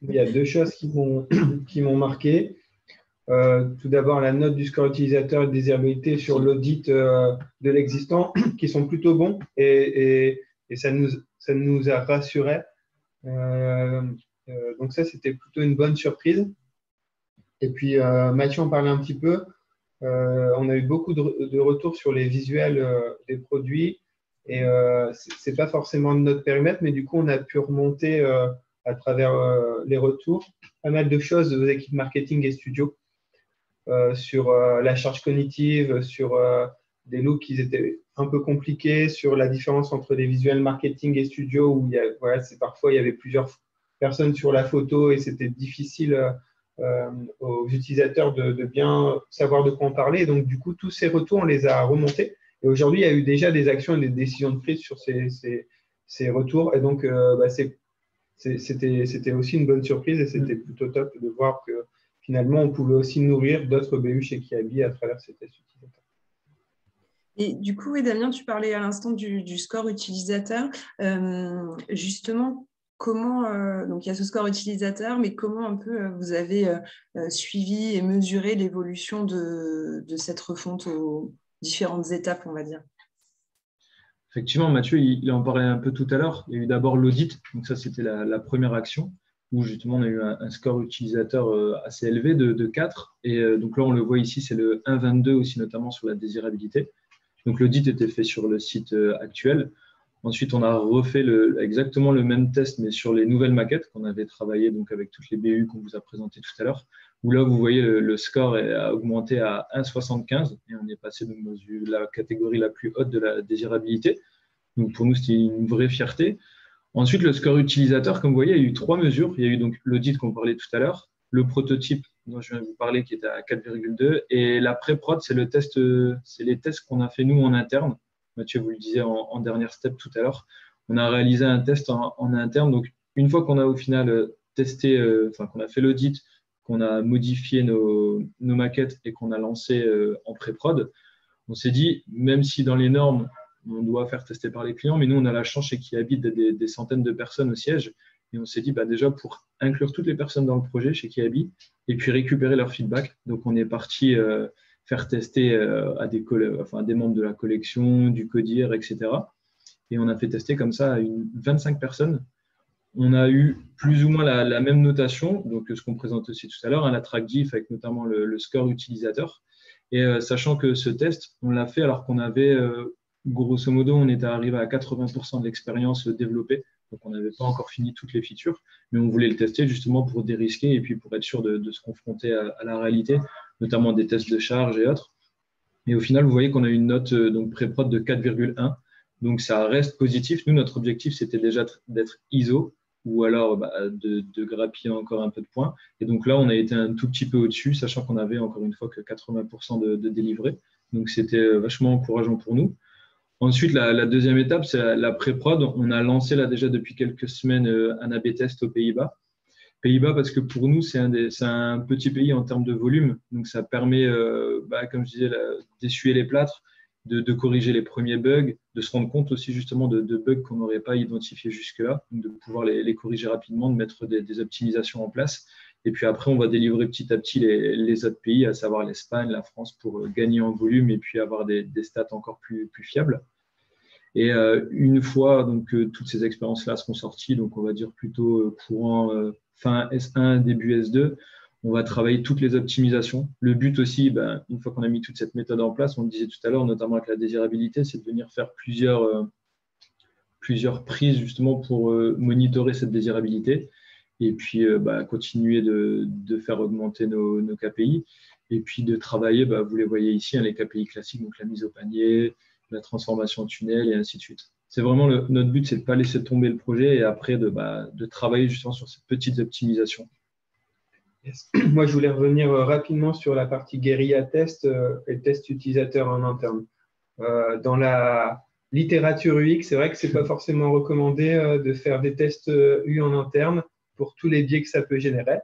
Il y a deux choses qui m'ont marqué. tout d'abord la note du score utilisateur et de désirabilité sur l'audit de l'existant, qui sont plutôt bons et ça nous a rassurés. Donc ça, c'était plutôt une bonne surprise. Et puis, Mathieu en parlait un petit peu. On a eu beaucoup de retours sur les visuels des produits. Et ce n'est pas forcément de notre périmètre, mais du coup, on a pu remonter à travers les retours pas mal de choses aux équipes marketing et studio sur la charge cognitive, sur des looks qui étaient un peu compliqués, sur la différence entre les visuels marketing et studio, où parfois il y avait plusieurs personnes sur la photo et c'était difficile aux utilisateurs de bien savoir de quoi on parlait. Et donc, du coup, tous ces retours, on les a remontés. Et aujourd'hui, il y a eu déjà des actions et des décisions de prise sur ces retours. Et donc, c'était aussi une bonne surprise et c'était plutôt top de voir que finalement, on pouvait aussi nourrir d'autres BU chez Kiabi à travers ces tests utilisateurs. Et du coup, oui, Damien, tu parlais à l'instant du score utilisateur. Justement, comment, donc il y a ce score utilisateur, mais comment un peu vous avez suivi et mesuré l'évolution de cette refonte aux différentes étapes, on va dire? Effectivement, Mathieu, il en parlait un peu tout à l'heure. Il y a eu d'abord l'audit, donc ça c'était la première action, où justement on a eu un score utilisateur assez élevé de 4. Et donc là, on le voit ici, c'est le 1,22 aussi, notamment sur la désirabilité. Donc l'audit était fait sur le site actuel. Ensuite, on a refait exactement le même test, mais sur les nouvelles maquettes qu'on avait travaillées donc avec toutes les BU qu'on vous a présentées tout à l'heure, où là, vous voyez, le score a augmenté à 1,75 et on est passé donc dans la catégorie la plus haute de la désirabilité. Donc pour nous, c'était une vraie fierté. Ensuite, le score utilisateur, comme vous voyez, il y a eu 3 mesures. Il y a eu donc l'audit qu'on parlait tout à l'heure, le prototype dont je viens de vous parler qui était à 4,2 et la pré-prod, c'est les tests qu'on a fait nous en interne. Mathieu vous le disait en dernière step tout à l'heure. On a réalisé un test en interne. Donc, une fois qu'on a au final testé, qu'on a fait l'audit, qu'on a modifié nos maquettes et qu'on a lancé en pré-prod, on s'est dit, même si dans les normes, on doit faire tester par les clients, mais nous, on a la chance chez Kiabi des centaines de personnes au siège. Et on s'est dit, déjà, pour inclure toutes les personnes dans le projet chez Kiabi et puis récupérer leur feedback. Donc, on est parti faire tester à des membres de la collection, du codir, etc. Et on a fait tester comme ça à 25 personnes. On a eu plus ou moins la même notation, donc ce qu'on présente aussi tout à l'heure, la track diff avec notamment le score utilisateur. Et sachant que ce test, on l'a fait alors qu'on avait, grosso modo, on était arrivé à 80% de l'expérience développée. Donc, on n'avait pas encore fini toutes les features, mais on voulait le tester justement pour dérisquer et puis pour être sûr de se confronter à la réalité, notamment des tests de charge et autres. Et au final, vous voyez qu'on a une note donc pré-prod de 4,1. Donc, ça reste positif. Nous, notre objectif, c'était déjà d'être ISO ou alors de grappiller encore un peu de points. Et donc là, on a été un tout petit peu au-dessus, sachant qu'on avait encore une fois que 80% de délivrés. Donc, c'était vachement encourageant pour nous. Ensuite, la deuxième étape, c'est la pré-prod. On a lancé là déjà depuis quelques semaines un A/B test aux Pays-Bas. Pays-Bas parce que pour nous, c'est un petit pays en termes de volume. Donc, ça permet, comme je disais, d'essuyer les plâtres, de corriger les premiers bugs, de se rendre compte aussi justement de bugs qu'on n'aurait pas identifiés jusque-là, donc de pouvoir les corriger rapidement, de mettre des optimisations en place. Et puis après, on va délivrer petit à petit les autres pays, à savoir l'Espagne, la France, pour gagner en volume et puis avoir des stats encore plus fiables. Et une fois donc toutes ces expériences-là seront sorties, donc on va dire plutôt courant fin S1, début S2, on va travailler toutes les optimisations. Le but aussi, une fois qu'on a mis toute cette méthode en place, on le disait tout à l'heure, notamment avec la désirabilité, c'est de venir faire plusieurs prises justement pour monitorer cette désirabilité et puis continuer de faire augmenter nos KPI et puis de travailler, vous les voyez ici, les KPI classiques, donc la mise au panier, la transformation tunnel et ainsi de suite. C'est vraiment notre but, c'est de ne pas laisser tomber le projet et après de travailler justement sur ces petites optimisations. Yes. Moi, je voulais revenir rapidement sur la partie guérilla test et test utilisateur en interne. Dans la littérature UX, c'est vrai que ce n'est pas forcément recommandé de faire des tests UI en interne pour tous les biais que ça peut générer.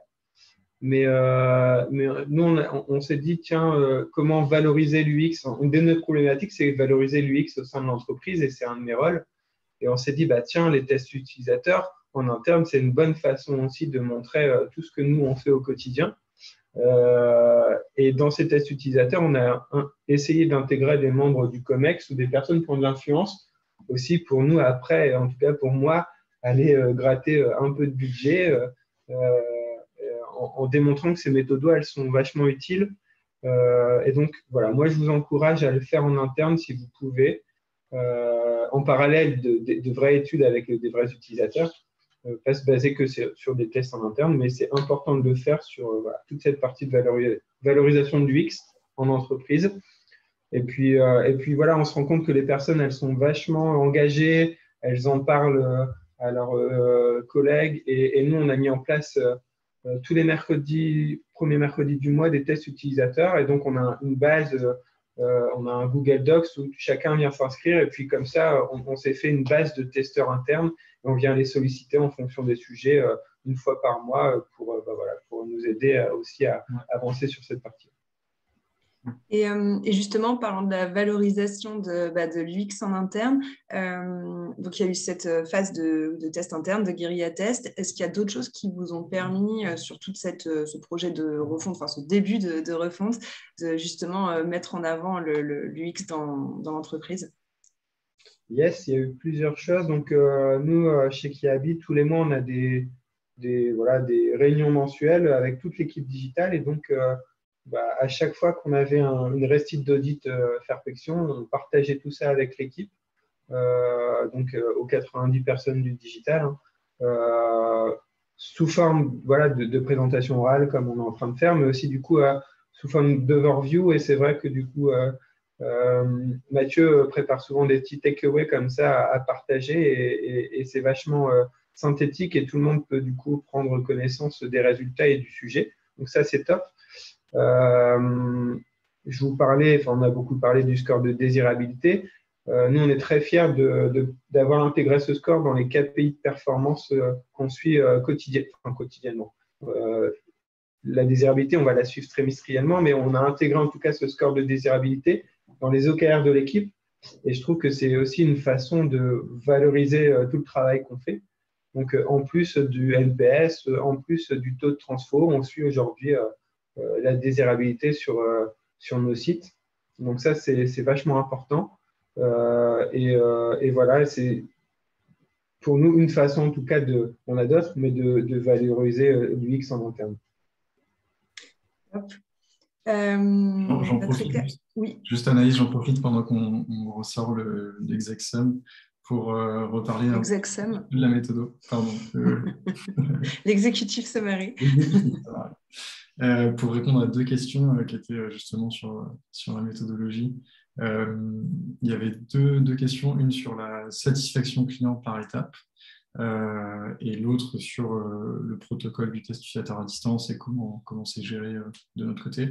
Mais nous, on s'est dit, tiens, comment valoriser l'UX? Une de nos problématiques, c'est valoriser l'UX au sein de l'entreprise et c'est un de mes rôles. Et on s'est dit, tiens, les tests utilisateurs en interne, c'est une bonne façon aussi de montrer tout ce que nous, on fait au quotidien. Et dans ces tests utilisateurs, on a essayé d'intégrer des membres du COMEX ou des personnes qui ont de l'influence aussi pour nous après, en tout cas pour moi, aller gratter un peu de budget en démontrant que ces méthodes, elles sont vachement utiles. Et donc, voilà, moi, je vous encourage à le faire en interne si vous pouvez, en parallèle de vraies études avec des vrais utilisateurs, pas se baser que sur des tests en interne, mais c'est important de le faire sur voilà, toute cette partie de valorisation de l'UX en entreprise. Et puis voilà, on se rend compte que les personnes, elles sont vachement engagées, elles en parlent à leurs collègues. Et nous, on a mis en place tous les mercredis, premier mercredi du mois, des tests utilisateurs. Et donc, on a une base, on a un Google Docs où chacun vient s'inscrire. Et puis, comme ça, on s'est fait une base de testeurs internes. Et on vient les solliciter en fonction des sujets une fois par mois pour nous aider aussi à avancer sur cette partie. Et justement, parlant de la valorisation de l'UX en interne, donc il y a eu cette phase de test interne, de guérilla test. Est-ce qu'il y a d'autres choses qui vous ont permis, sur tout ce projet de refonte, enfin ce début de refonte, de justement mettre en avant l'UX dans l'entreprise? Yes, il y a eu plusieurs choses. Donc, nous, chez Kiabi, tous les mois, on a des réunions mensuelles avec toute l'équipe digitale. Et donc, à chaque fois qu'on avait une récite d'audit Fairfection, on partageait tout ça avec l'équipe, aux 90 personnes du digital, sous forme de présentation orale, comme on est en train de faire, mais aussi du coup sous forme d'overview. Et c'est vrai que du coup, Mathieu prépare souvent des petits takeaways comme ça à partager et c'est vachement synthétique et tout le monde peut du coup prendre connaissance des résultats et du sujet. Donc ça, c'est top. Je vous parlais, on a beaucoup parlé du score de désirabilité. Nous, on est très fiers d'avoir intégré ce score dans les KPI de performance qu'on suit quotidiennement. La désirabilité, on va la suivre trimestriellement, mais on a intégré en tout cas ce score de désirabilité dans les OKR de l'équipe. Et je trouve que c'est aussi une façon de valoriser tout le travail qu'on fait. Donc, en plus du NPS, en plus du taux de transfo, on suit aujourd'hui la désirabilité sur nos sites. Donc, ça, c'est vachement important. Et voilà, c'est pour nous une façon, en tout cas, on a d'autres, mais de valoriser l'UX en interne. J'en profite juste Anaïs, j'en profite pendant qu'on ressort l'exec-sum pour reparler de la méthode. Pardon. L'exécutif summary. Pour répondre à deux questions qui étaient justement sur la méthodologie. Il y avait deux questions, une sur la satisfaction client par étape et l'autre sur le protocole du test utilisateur à distance et comment c'est géré de notre côté.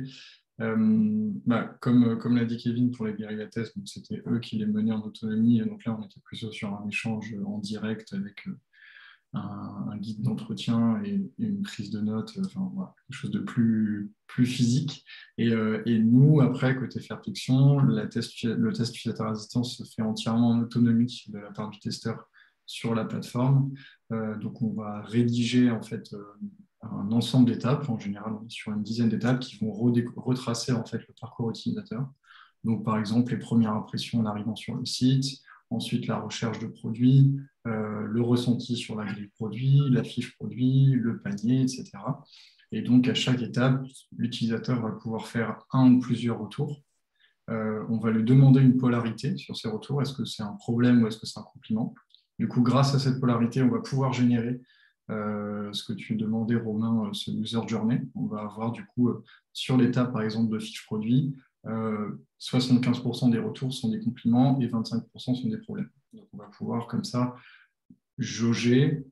Comme l'a dit Kevin pour les guérilla tests, c'était eux qui les menaient en autonomie, et donc là on était plutôt sur un échange en direct avec un guide d'entretien et une prise de notes, voilà, quelque chose de plus physique. Et nous, après, côté Fairfection, le test utilisateur à distance se fait entièrement en autonomie de la part du testeur sur la plateforme. Donc, on va rédiger en fait un ensemble d'étapes. En général, on est sur une dizaine d'étapes qui vont retracer en fait le parcours utilisateur. Donc, par exemple, les premières impressions en arrivant sur le site, ensuite la recherche de produits, le ressenti sur la grille produit, la fiche produit, le panier, etc. Et donc, à chaque étape, l'utilisateur va pouvoir faire un ou plusieurs retours. On va lui demander une polarité sur ces retours. Est-ce que c'est un problème ou est-ce que c'est un compliment? Du coup, grâce à cette polarité, on va pouvoir générer ce que tu demandais, Romain, ce user journey. On va avoir du coup, sur l'étape, par exemple, de fiche produit, 75% des retours sont des compliments et 25% sont des problèmes. Donc, on va pouvoir comme ça jauger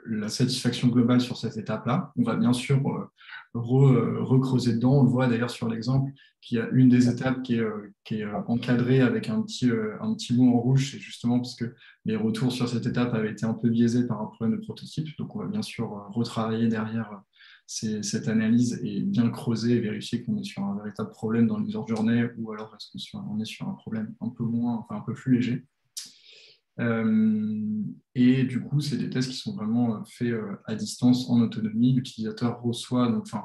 la satisfaction globale sur cette étape-là. On va bien sûr recreuser dedans. On le voit d'ailleurs sur l'exemple qu'il y a une des étapes qui est encadrée avec un petit mot en rouge. C'est justement parce que les retours sur cette étape avaient été un peu biaisés par un problème de prototype. Donc, on va bien sûr retravailler derrière cette analyse et bien creuser et vérifier qu'on est sur un véritable problème dans l'user journey ou alors est-ce qu'on est sur un problème un peu plus léger. Et du coup, c'est des tests qui sont vraiment faits à distance, en autonomie. L'utilisateur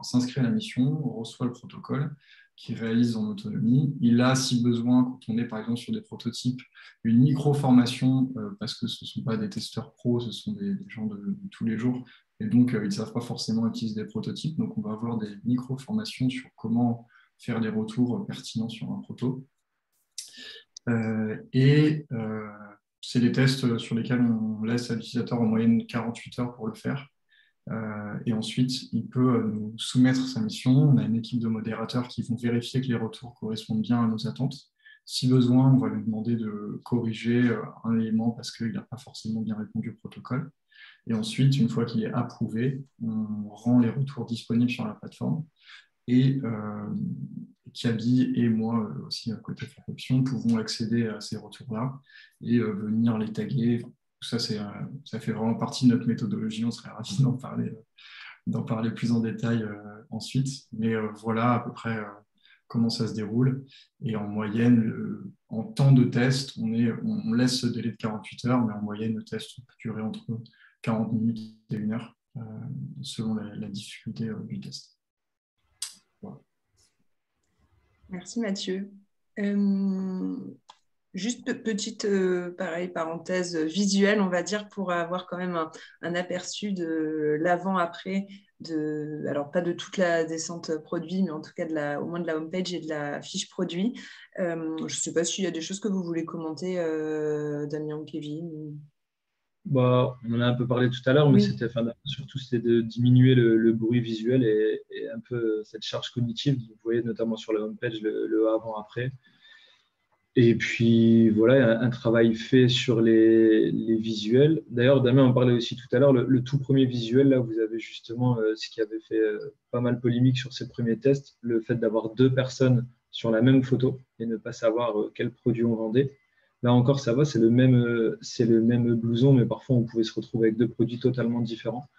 s'inscrit à la mission, reçoit le protocole, qui réalise en autonomie. Il a, si besoin, quand on est par exemple sur des prototypes, une micro-formation, parce que ce ne sont pas des testeurs pros, ce sont des gens de tous les jours, et donc ils ne savent pas forcément utiliser des prototypes. Donc on va avoir des micro-formations sur comment faire des retours pertinents sur un proto. C'est des tests sur lesquels on laisse à l'utilisateur en moyenne 48 heures pour le faire. Et ensuite, il peut nous soumettre sa mission. On a une équipe de modérateurs qui vont vérifier que les retours correspondent bien à nos attentes. Si besoin, on va lui demander de corriger un élément parce qu'il n'a pas forcément bien répondu au protocole. Et ensuite, une fois qu'il est approuvé, on rend les retours disponibles sur la plateforme. Et Kiabi et moi aussi, à côté de Fairfaction, pouvons accéder à ces retours-là et venir les taguer. Ça fait vraiment partie de notre méthodologie. On serait ravis d'en parler plus en détail ensuite. Mais voilà à peu près comment ça se déroule. Et en moyenne, en temps de test, on laisse ce délai de 48 heures, mais en moyenne, le test peut durer entre 40 minutes et 1 heure, selon la difficulté du test. Voilà. Merci Mathieu. Juste petite pareil, parenthèse visuelle, on va dire, pour avoir quand même un aperçu de l'avant-après, alors pas de toute la descente produit, mais en tout cas au moins de la homepage et de la fiche produit. Je ne sais pas s'il y a des choses que vous voulez commenter, Damien ou Kevin. Bah, on en a un peu parlé tout à l'heure, mais surtout c'était de diminuer le bruit visuel et un peu cette charge cognitive. Vous voyez notamment sur la homepage le avant-après. Et puis voilà, un travail fait sur les visuels. D'ailleurs, Damien en parlait aussi tout à l'heure, le tout premier visuel, là, vous avez justement ce qui avait fait pas mal polémique sur ces premiers tests, le fait d'avoir 2 personnes sur la même photo et ne pas savoir quel produit on vendait. Là encore, ça va, c'est le même blouson, mais parfois on pouvait se retrouver avec 2 produits totalement différents.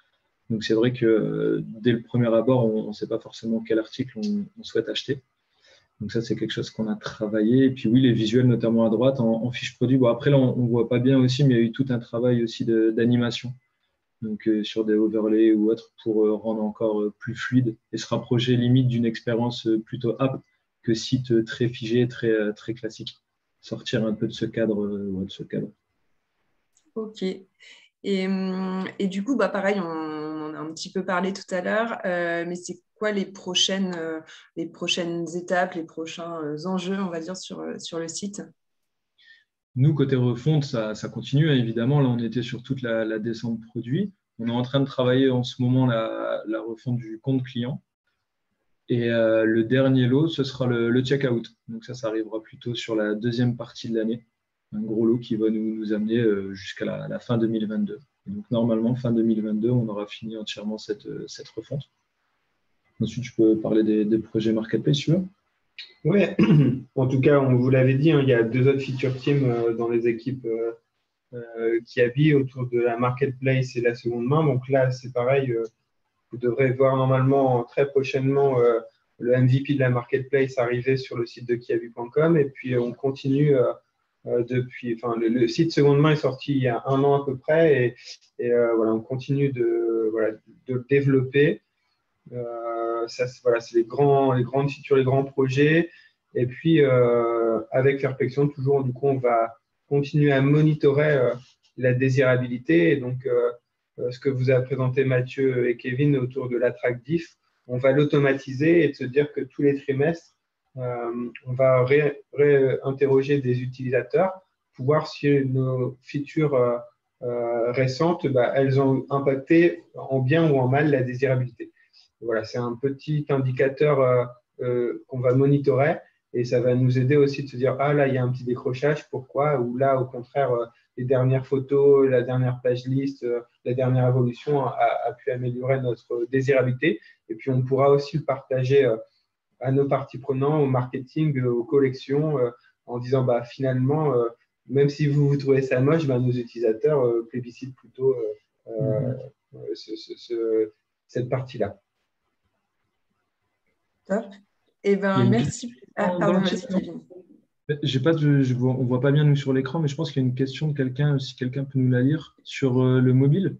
Donc c'est vrai que dès le premier abord, on ne sait pas forcément quel article on souhaite acheter. Donc ça, c'est quelque chose qu'on a travaillé. Et puis oui, les visuels, notamment à droite, en fiche produit. Bon, après, là, on ne voit pas bien aussi, mais il y a eu tout un travail aussi d'animation. Donc sur des overlays ou autres pour rendre encore plus fluide et se rapprocher limite d'une expérience plutôt app que site très figé, très classique. Sortir un peu de ce cadre. Ok. Et du coup, pareil, on en a un petit peu parlé tout à l'heure, mais c'est quoi les prochaines étapes, les prochains enjeux, on va dire, sur le site? Nous, côté refonte, ça continue, hein, évidemment. Là, on était sur toute la descente produit. On est en train de travailler en ce moment la refonte du compte client. Et le dernier lot, ce sera le checkout. Donc ça arrivera plutôt sur la deuxième partie de l'année. Un gros lot qui va nous amener jusqu'à la fin 2022. Et donc normalement, fin 2022, on aura fini entièrement cette refonte. Ensuite, je peux parler des projets Marketplace, tu veux? Oui, en tout cas, on vous l'avait dit, hein, il y a 2 autres feature teams dans les équipes qui habillent autour de la Marketplace et la seconde main. Donc là, c'est pareil, vous devrez voir normalement très prochainement le MVP de la Marketplace arriver sur le site de kiabi.com. Et puis, on continue le site seconde main est sorti il y a 1 an à peu près. Et voilà, on continue de le développer. C'est les grandes features, les grands projets. Et puis, avec Fairfaction, toujours, du coup, on va continuer à monitorer la désirabilité. Et donc, ce que vous avez présenté Mathieu et Kevin autour de l'attractif, on va l'automatiser et de se dire que tous les trimestres, on va réinterroger des utilisateurs pour voir si nos features récentes, elles ont impacté en bien ou en mal la désirabilité. Voilà, c'est un petit indicateur qu'on va monitorer et ça va nous aider aussi de se dire ah là il y a un petit décrochage, pourquoi? Ou là au contraire les dernières photos, la dernière page list, la dernière évolution a pu améliorer notre désirabilité. Et puis on pourra aussi le partager à nos parties prenantes, au marketing, aux collections, en disant finalement même si vous trouvez ça moche, nos utilisateurs plébiscitent plutôt cette partie-là. Top. Eh ben, merci. Pardon, vas-y, Kevin. On voit pas bien nous sur l'écran, mais je pense qu'il y a une question de quelqu'un, si quelqu'un peut nous la lire, sur le mobile.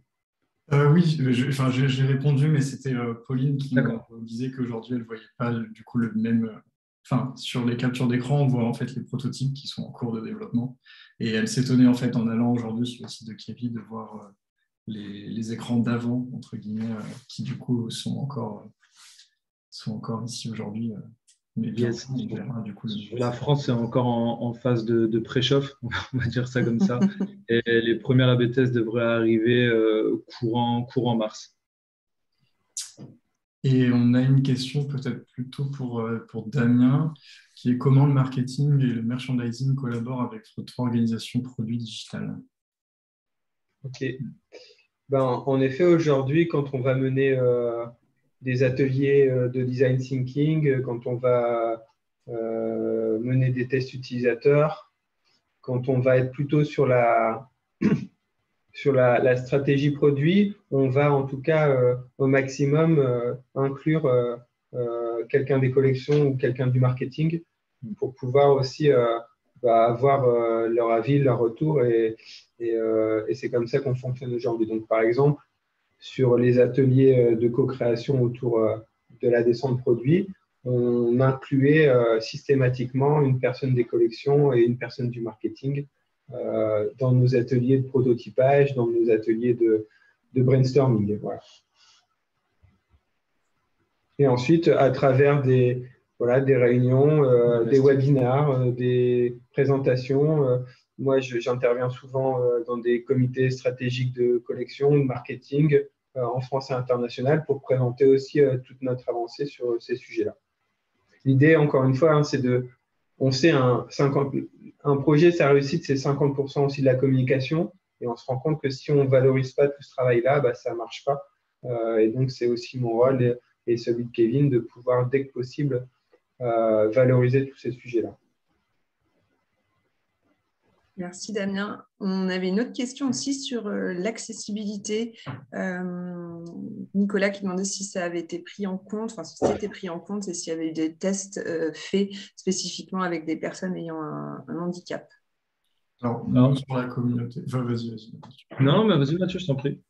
Oui, j'ai répondu, mais c'était Pauline qui D'accord. nous disait qu'aujourd'hui, elle ne voyait pas du coup le même. Enfin, sur les captures d'écran, on voit en fait les prototypes qui sont en cours de développement. Et elle s'étonnait en fait en allant aujourd'hui sur le site de Kiabi de voir les écrans d'avant, entre guillemets, qui du coup sont encore ici aujourd'hui. Mais bien, Yes. on verra du coup La France est encore en phase de préchauffe, on va dire ça comme ça. Et les premières AB tests devraient arriver courant mars. Et on a une question peut-être plutôt pour Damien, qui est comment le marketing et le merchandising collaborent avec votre organisation produit digital. Ok. Ben, en effet, aujourd'hui, quand on va mener des ateliers de design thinking, quand on va mener des tests utilisateurs, quand on va être plutôt sur la stratégie produit, on va en tout cas au maximum inclure quelqu'un des collections ou quelqu'un du marketing pour pouvoir aussi avoir leur avis, leur retour et c'est comme ça qu'on fonctionne aujourd'hui. Donc, par exemple, sur les ateliers de co-création autour de la descente produit, on incluait systématiquement une personne des collections et une personne du marketing dans nos ateliers de prototypage, dans nos ateliers de brainstorming. Voilà. Et ensuite, à travers des réunions, des webinars, des présentations, moi, j'interviens souvent dans des comités stratégiques de collection, de marketing en France et international pour présenter aussi toute notre avancée sur ces sujets-là. L'idée, encore une fois, c'est on sait un projet, sa réussite, c'est 50% aussi de la communication. Et on se rend compte que si on ne valorise pas tout ce travail-là, ça ne marche pas. Et donc, c'est aussi mon rôle et celui de Kevin de pouvoir, dès que possible, valoriser tous ces sujets-là. Merci Damien. On avait une autre question aussi sur l'accessibilité. Nicolas qui demandait si ça avait été pris en compte, enfin si c'était pris en compte et s'il y avait eu des tests faits spécifiquement avec des personnes ayant un handicap. Alors, nous, sur la communauté... Enfin, vas-y. Non, mais vas-y Mathieu, je t'en prie.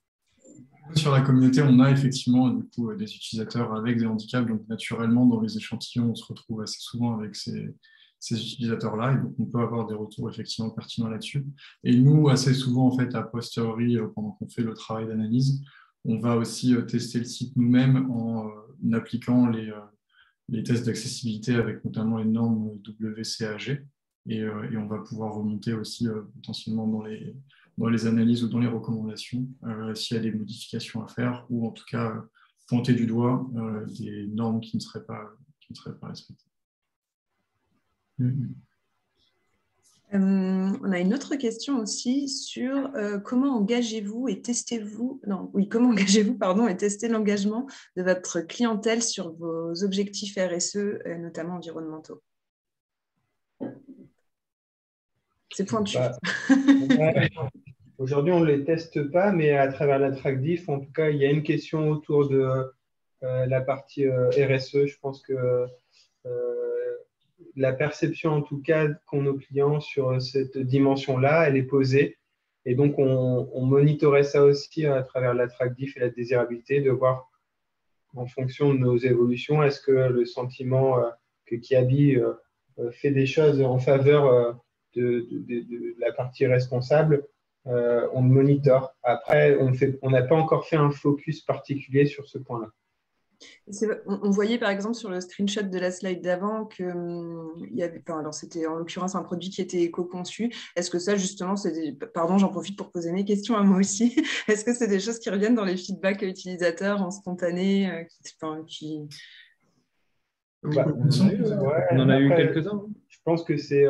Sur la communauté, on a effectivement du coup, des utilisateurs avec des handicaps, donc naturellement, dans les échantillons, on se retrouve assez souvent avec ces utilisateurs-là, et donc on peut avoir des retours effectivement pertinents là-dessus. Et nous, assez souvent, en fait, a posteriori, pendant qu'on fait le travail d'analyse, on va aussi tester le site nous-mêmes en appliquant les tests d'accessibilité avec notamment les normes WCAG, et on va pouvoir remonter aussi potentiellement dans les analyses ou dans les recommandations s'il y a des modifications à faire, ou en tout cas pointer du doigt des normes qui ne seraient pas respectées. On a une autre question aussi sur comment engagez-vous et testez-vous et testez l'engagement de votre clientèle sur vos objectifs RSE, notamment environnementaux. C'est pointu. Aujourd'hui, on ne les teste pas, mais à travers la track diff, en tout cas, il y a une question autour de la partie RSE. Je pense que la perception, en tout cas, qu'ont nos clients sur cette dimension-là, elle est posée. Et donc, on monitorait ça aussi à travers la track diff et la désirabilité, de voir en fonction de nos évolutions, est-ce que le sentiment que Kiabi fait des choses en faveur de la partie responsable, on le monitor. Après, on n'a pas encore fait un focus particulier sur ce point-là. On voyait par exemple sur le screenshot de la slide d'avant que alors c'était en l'occurrence un produit qui était éco-conçu. Est-ce que ça justement, pardon, j'en profite pour poser mes questions à moi aussi. Est-ce que c'est des choses qui reviennent dans les feedbacks utilisateurs en spontané On en a eu quelques-uns. Je pense que c'est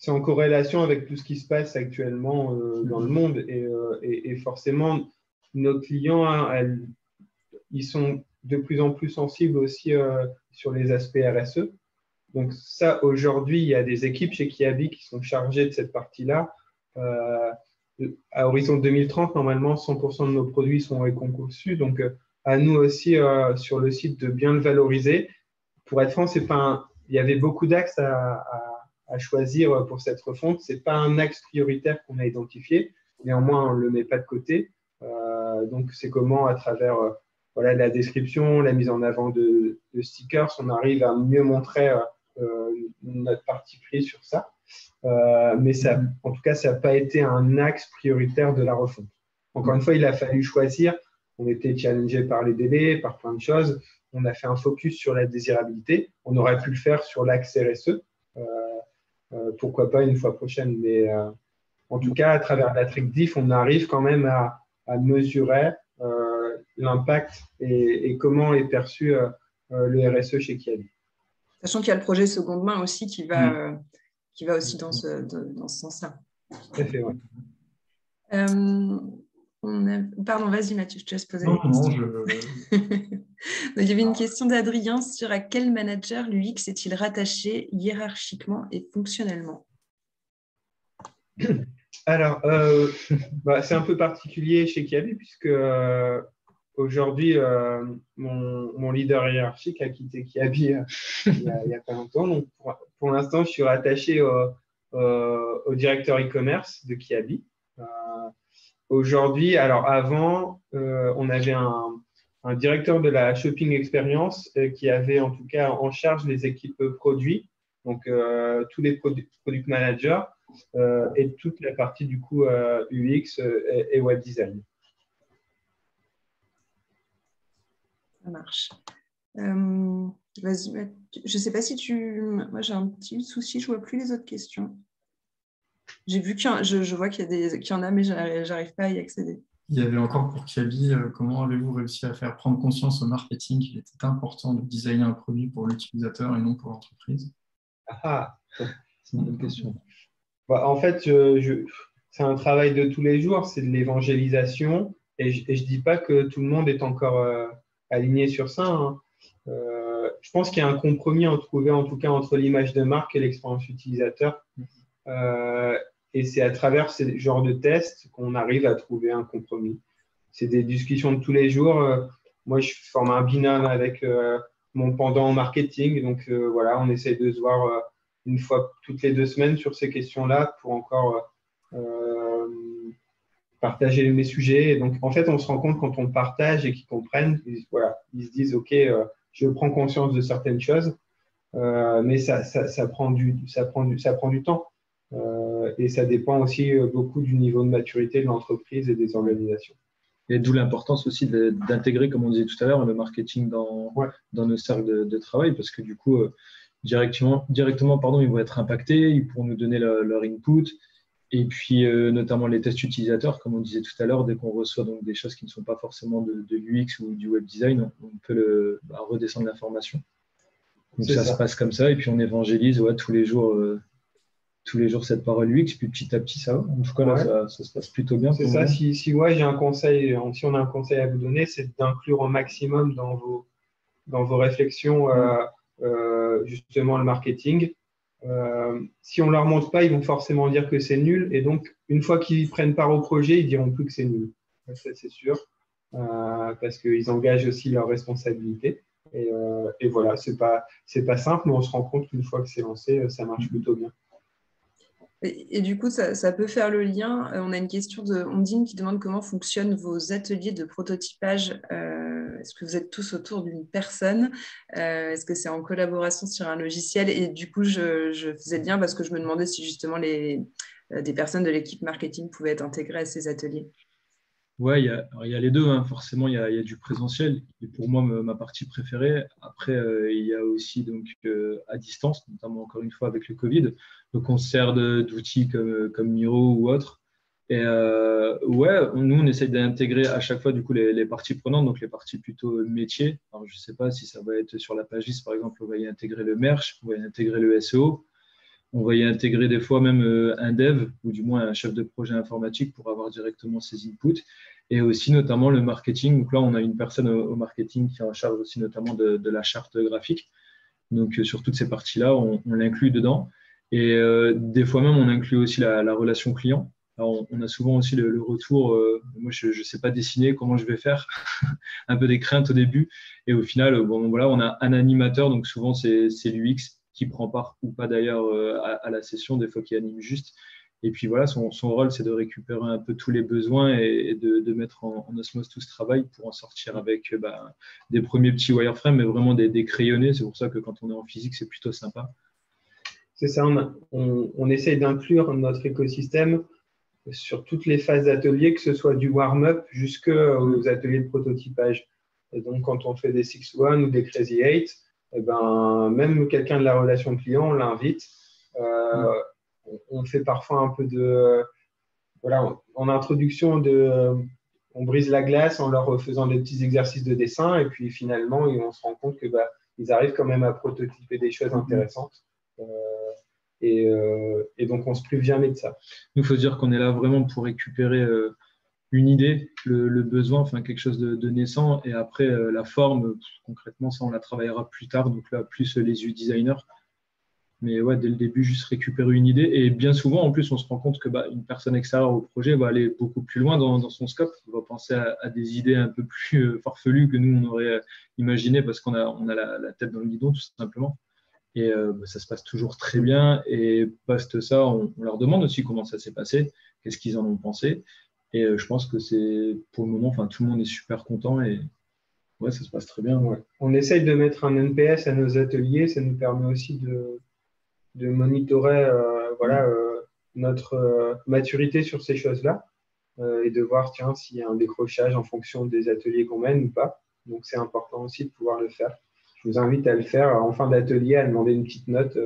en corrélation avec tout ce qui se passe actuellement dans le monde et forcément nos clients, ils sont de plus en plus sensibles aussi sur les aspects RSE. Donc ça, aujourd'hui, il y a des équipes chez Kiabi qui sont chargées de cette partie-là. À horizon 2030, normalement, 100% de nos produits sont éco-conçus. Donc, à nous aussi, sur le site, de bien le valoriser. Pour être franc, ce n'est pas y avait beaucoup d'axes à choisir pour cette refonte. Ce n'est pas un axe prioritaire qu'on a identifié, néanmoins, on ne le met pas de côté. Donc, c'est comment, à travers voilà, la description, la mise en avant de stickers, on arrive à mieux montrer notre parti pris sur ça. Mais ça, en tout cas, ça n'a pas été un axe prioritaire de la refonte. Encore une fois, il a fallu choisir. On était challengé par les délais, par plein de choses. On a fait un focus sur la désirabilité. On aurait pu le faire sur l'axe RSE. Pourquoi pas une fois prochaine. Mais en tout cas, à travers la trick diff, on arrive quand même à mesurer l'impact et comment est perçu le RSE chez Kiabi. Sachant qu'il y a le projet seconde main aussi qui va aussi dans ce sens-là. Tout à fait, oui. Pardon, vas-y Mathieu, je te laisse poser Non, la question. Donc, il y avait une question d'Adrien sur à quel manager l'UX est-il rattaché hiérarchiquement et fonctionnellement? Alors, c'est un peu particulier chez Kiabi puisque aujourd'hui, mon leader hiérarchique a quitté Kiabi il y a pas longtemps. Donc, pour l'instant, je suis rattaché au directeur e-commerce de Kiabi. Aujourd'hui, alors avant, on avait un directeur de la shopping experience qui avait en tout cas en charge les équipes produits, donc tous les product managers et toute la partie du coup UX et web design. Ça marche. Vas-y, je ne sais pas si tu... Moi, j'ai un petit souci, je ne vois plus les autres questions. J'ai vu je vois qu'il y en a, mais je n'arrive pas à y accéder. Il y avait encore pour Kiabi, comment avez-vous réussi à faire prendre conscience au marketing qu'il était important de designer un produit pour l'utilisateur et non pour l'entreprise? C'est une bonne question. En fait, c'est un travail de tous les jours, c'est de l'évangélisation. Et je ne dis pas que tout le monde est encore aligné sur ça. Hein. Je pense qu'il y a un compromis à trouver, en tout cas, entre l'image de marque et l'expérience utilisateur. Et c'est à travers ce genre de tests qu'on arrive à trouver un compromis. C'est des discussions de tous les jours. Moi, je forme un binôme avec mon pendant en marketing. Donc, voilà, on essaie de se voir une fois toutes les 2 semaines sur ces questions-là pour encore partager mes sujets. Et donc, en fait, on se rend compte quand on partage et qu'ils comprennent, ils se disent, OK, je prends conscience de certaines choses, mais ça prend du temps. Et ça dépend aussi beaucoup du niveau de maturité de l'entreprise et des organisations. Et d'où l'importance aussi d'intégrer, comme on disait tout à l'heure, le marketing dans nos cercles de travail, parce que du coup, directement, ils vont être impactés, ils pourront nous donner leur input. Et puis, notamment les tests utilisateurs, comme on disait tout à l'heure, dès qu'on reçoit donc, des choses qui ne sont pas forcément de l'UX ou du web design, on peut redescendre l'information. Donc ça se passe comme ça, et puis on évangélise tous les jours cette parole UX, puis petit à petit ça va. En tout cas, là, ça se passe plutôt bien. C'est ça, si j'ai un conseil, si on a un conseil à vous donner, c'est d'inclure au maximum dans vos réflexions justement le marketing. Si on ne leur montre pas, ils vont forcément dire que c'est nul. Et donc, une fois qu'ils prennent part au projet, ils ne diront plus que c'est nul. Ça, c'est sûr. Parce qu'ils engagent aussi leurs responsabilités. Et voilà, c'est pas simple, mais on se rend compte qu'une fois que c'est lancé, ça marche plutôt bien. Et du coup, ça peut faire le lien. On a une question de Ondine qui demande comment fonctionnent vos ateliers de prototypage. Est-ce que vous êtes tous autour d'une personne? Est-ce que c'est en collaboration sur un logiciel? Et du coup, je faisais le lien parce que je me demandais si justement des personnes de l'équipe marketing pouvaient être intégrées à ces ateliers. Ouais, il y a les deux, hein. Forcément, il y a du présentiel. Et pour moi, ma partie préférée. Après, il y a aussi donc, à distance, notamment encore une fois avec le Covid. Donc, on se sert d'outils comme Miro ou autres. Et nous, on essaye d'intégrer à chaque fois du coup, les parties prenantes, donc les parties plutôt métiers. Alors, je ne sais pas si ça va être sur la page liste, par exemple, on va y intégrer le merch, on va y intégrer le SEO. On va y intégrer des fois même un dev ou du moins un chef de projet informatique pour avoir directement ses inputs et aussi notamment le marketing. Donc là, on a une personne au marketing qui est en charge aussi notamment de la charte graphique. Donc sur toutes ces parties-là, on l'inclut dedans. Et des fois même, on inclut aussi la relation client. Alors, on a souvent aussi le retour, moi je ne sais pas dessiner, comment je vais faire, un peu des craintes au début. Et au final, on a un animateur, donc souvent c'est l'UX qui prend part ou pas d'ailleurs à la session, des fois qui anime juste. Et puis voilà, son rôle, c'est de récupérer un peu tous les besoins et de mettre en osmose tout ce travail pour en sortir avec des premiers petits wireframes, mais vraiment des crayonnés. C'est pour ça que quand on est en physique, c'est plutôt sympa. C'est ça, on essaye d'inclure notre écosystème sur toutes les phases d'atelier, que ce soit du warm-up jusqu'aux ateliers de prototypage. Et donc, quand on fait des 6-1 ou des Crazy 8, même quelqu'un de la relation client, on l'invite. On fait parfois un peu en introduction, on brise la glace en leur faisant des petits exercices de dessin, et puis finalement, on se rend compte qu'ils arrivent quand même à prototyper des choses intéressantes. Et donc, on se prive jamais de ça. Il faut dire qu'on est là vraiment pour récupérer une idée, le besoin, enfin quelque chose de naissant, et après la forme, concrètement, ça on la travaillera plus tard, donc là plus les UI designers. Mais ouais, dès le début, juste récupérer une idée. Et bien souvent, en plus, on se rend compte que une personne extérieure au projet va aller beaucoup plus loin dans son scope, va penser à des idées un peu plus farfelues que nous, on aurait imaginé parce qu'on a la tête dans le guidon, tout simplement. Et ça se passe toujours très bien. Et post ça, on leur demande aussi comment ça s'est passé, qu'est-ce qu'ils en ont pensé. Et je pense que c'est, pour le moment, tout le monde est super content et ouais, ça se passe très bien. Ouais. On essaye de mettre un NPS à nos ateliers. Ça nous permet aussi de monitorer notre maturité sur ces choses-là et de voir s'il y a un décrochage en fonction des ateliers qu'on mène ou pas. Donc, c'est important aussi de pouvoir le faire. Je vous invite à le faire en fin d'atelier, à demander une petite note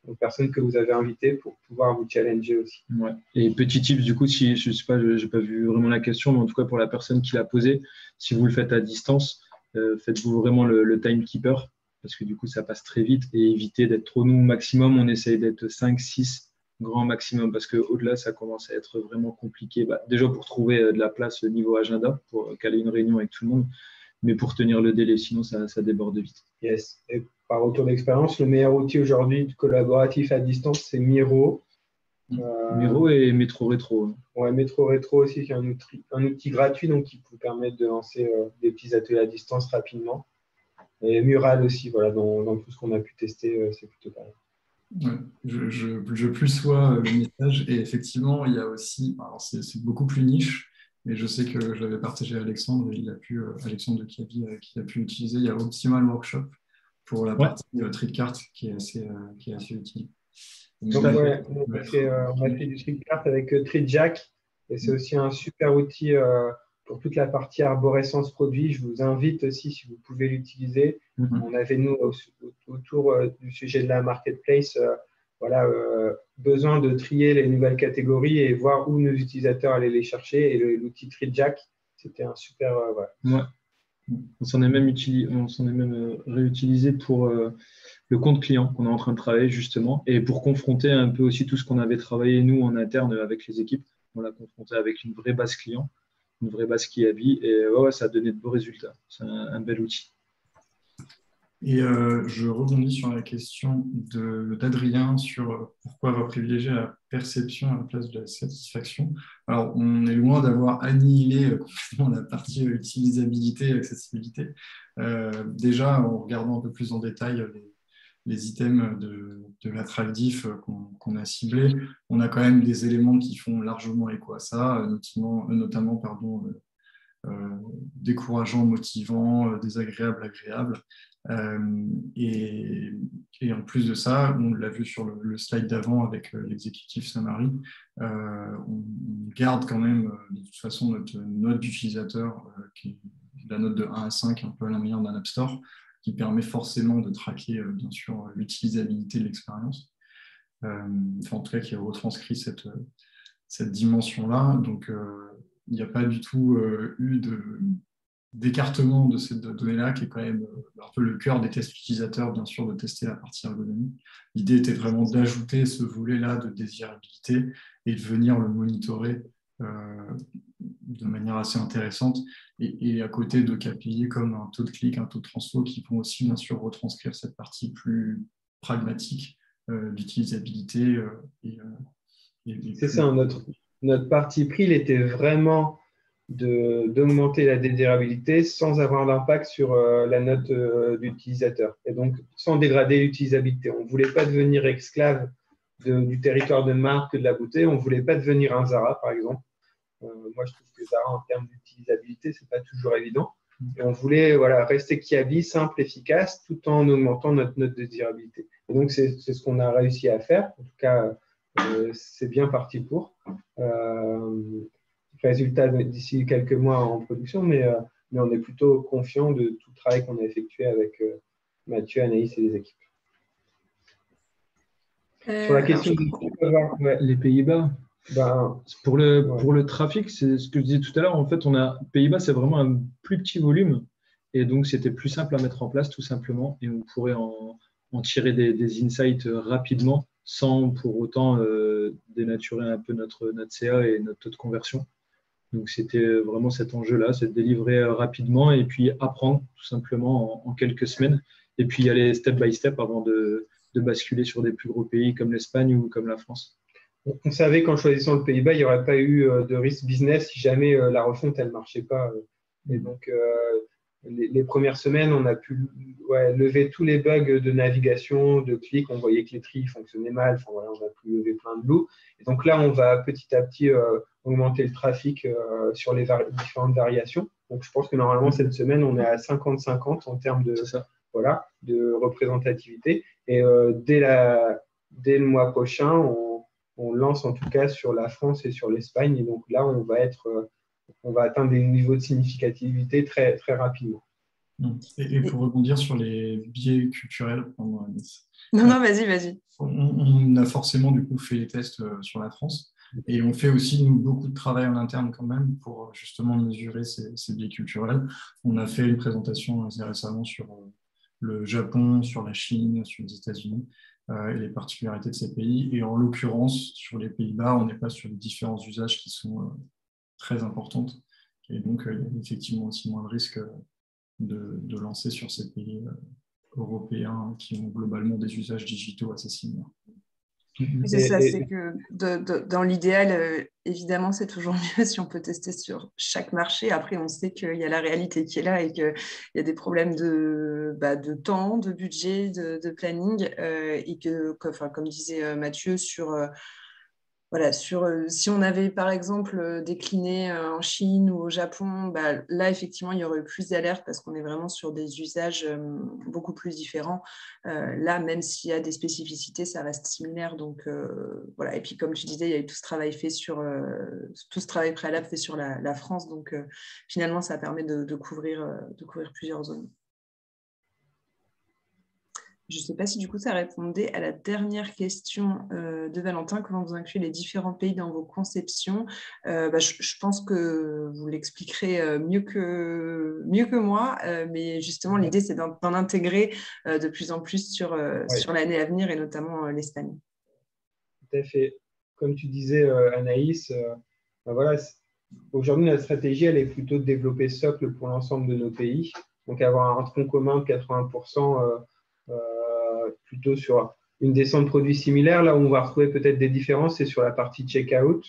aux personnes que vous avez invitées pour pouvoir vous challenger aussi. Ouais. Et petit tips, du coup, si je sais pas, j'ai pas vu vraiment la question, mais en tout cas pour la personne qui l'a posée, si vous le faites à distance, faites-vous vraiment le timekeeper, parce que du coup, ça passe très vite et évitez d'être trop nous. Maximum, on essaye d'être 5, 6 grand maximum, parce qu'au-delà, ça commence à être vraiment compliqué. Déjà pour trouver de la place au niveau agenda, pour caler une réunion avec tout le monde, mais pour tenir le délai, sinon ça déborde vite. Yes. Et par retour d'expérience, le meilleur outil aujourd'hui collaboratif à distance, c'est Miro. Miro et Métro Rétro. Ouais, Métro Rétro aussi, qui est un outil gratuit donc qui vous permet de lancer des petits ateliers à distance rapidement. Et Mural aussi, voilà, dans tout ce qu'on a pu tester, c'est plutôt pareil. Ouais, je plus sois le message et effectivement, il y a aussi, alors c'est beaucoup plus niche, mais je sais que je l'avais partagé à Alexandre et Alexandre de Kiabi qui a pu l'utiliser. Il y a Optimal Workshop pour la partie trick cart qui est assez utile. Donc, on a fait du trick cart avec TreeJack et c'est aussi un super outil pour toute la partie arborescence produit. Je vous invite aussi, si vous pouvez l'utiliser. On avait, nous, autour du sujet de la marketplace, besoin de trier les nouvelles catégories et voir où nos utilisateurs allaient les chercher. Et l'outil TreeJack, c'était un super… Ouais. On s'en est même réutilisé pour le compte client qu'on est en train de travailler justement et pour confronter un peu aussi tout ce qu'on avait travaillé nous en interne avec les équipes. On l'a confronté avec une vraie base client, une vraie base Kiabi et ça a donné de beaux résultats. C'est un bel outil. Et je rebondis sur la question d'Adrien sur pourquoi avoir privilégié la perception à la place de la satisfaction. Alors, on est loin d'avoir annihilé complètement la partie utilisabilité et accessibilité. Déjà, en regardant un peu plus en détail les items de la track diff qu'on a ciblés, on a quand même des éléments qui font largement écho à ça, notamment décourageant, motivant, désagréable, agréable. Et en plus de ça, on l'a vu sur le slide d'avant avec l'exécutif summary, on garde quand même de toute façon notre note d'utilisateur, qui est la note de 1 à 5, un peu à la manière d'un App Store, qui permet forcément de traquer bien sûr l'utilisabilité de l'expérience. En tout cas, qui retranscrit cette dimension-là. Donc, il n'y a pas du tout eu d'écartement de cette donnée-là, qui est quand même un peu le cœur des tests utilisateurs, bien sûr, de tester la partie ergonomie. L'idée était vraiment d'ajouter ce volet-là de désirabilité et de venir le monitorer de manière assez intéressante. Et à côté de KPI comme un taux de clic, un taux de transfo, qui vont aussi, bien sûr, retranscrire cette partie plus pragmatique d'utilisabilité. C'est ça, notre parti pris, il était vraiment d'augmenter la désirabilité sans avoir d'impact sur la note d'utilisateur et donc sans dégrader l'utilisabilité. On ne voulait pas devenir esclave du territoire de marque, de la beauté. On ne voulait pas devenir un Zara, par exemple. Moi, je trouve que Zara, en termes d'utilisabilité, ce n'est pas toujours évident. Et on voulait rester Kiabi, simple, efficace, tout en augmentant notre note de désirabilité. Et donc, c'est ce qu'on a réussi à faire. En tout cas, c'est bien parti pour. Résultat d'ici quelques mois en production, mais on est plutôt confiant de tout le travail qu'on a effectué avec Mathieu, Anaïs et les équipes. Sur la question les Pays-Bas, pour le trafic, c'est ce que je disais tout à l'heure. En fait, Pays-Bas, c'est vraiment un plus petit volume. Et donc, c'était plus simple à mettre en place, tout simplement. Et on pourrait en tirer des insights rapidement, sans pour autant dénaturer un peu notre CA et notre taux de conversion. Donc, c'était vraiment cet enjeu-là, c'est de délivrer rapidement et puis apprendre tout simplement en quelques semaines. Et puis, y aller step by step avant de basculer sur des plus gros pays comme l'Espagne ou comme la France. On savait qu'en choisissant le Pays-Bas, il n'y aurait pas eu de risque business si jamais la refonte, elle ne marchait pas. Et donc, les premières semaines, on a pu lever tous les bugs de navigation, de clics. On voyait que les tris fonctionnaient mal. Enfin, voilà, on a pu lever plein de loups. Et donc là, on va petit à petit augmenter le trafic sur les différentes variations. Donc, je pense que normalement, cette semaine, on est à 50-50 en termes de représentativité. Et dès le mois prochain, on lance en tout cas sur la France et sur l'Espagne. Et donc là, on va atteindre des niveaux de significativité très, très rapidement. Et pour rebondir sur les biais culturels, non, vas-y. On a forcément du coup fait les tests sur la France et on fait aussi beaucoup de travail en interne quand même pour justement mesurer ces biais culturels. On a fait une présentation assez récemment sur le Japon, sur la Chine, sur les États-Unis et les particularités de ces pays. Et en l'occurrence, sur les Pays-Bas, on n'est pas sur différents usages qui sont très importantes. Et donc, il y a effectivement aussi moins de risques de lancer sur ces pays européens qui ont globalement des usages digitaux assez similaires. C'est ça, c'est que dans l'idéal, évidemment, c'est toujours mieux si on peut tester sur chaque marché. Après, on sait qu'il y a la réalité qui est là et qu'il y a des problèmes de temps, de budget, de planning. Et que, comme disait Mathieu, si on avait par exemple décliné en Chine ou au Japon, là effectivement il y aurait eu plus d'alertes parce qu'on est vraiment sur des usages beaucoup plus différents. Là, même s'il y a des spécificités, ça reste similaire. Donc voilà. Et puis comme tu disais, il y a eu tout ce travail fait tout ce travail préalable fait sur la France. Donc finalement, ça permet de couvrir plusieurs zones. Je ne sais pas si du coup ça répondait à la dernière question de Valentin. Comment vous incluez les différents pays dans vos conceptions? Je pense que vous l'expliquerez mieux que moi, mais justement l'idée c'est d'en intégrer de plus en plus sur l'année à venir et notamment l'Espagne. Tout à fait. Comme tu disais Anaïs, aujourd'hui notre stratégie elle est plutôt de développer socle pour l'ensemble de nos pays. Donc avoir un tronc commun de 80%. Plutôt sur une descente de produits similaires. Là où on va retrouver peut-être des différences, c'est sur la partie checkout,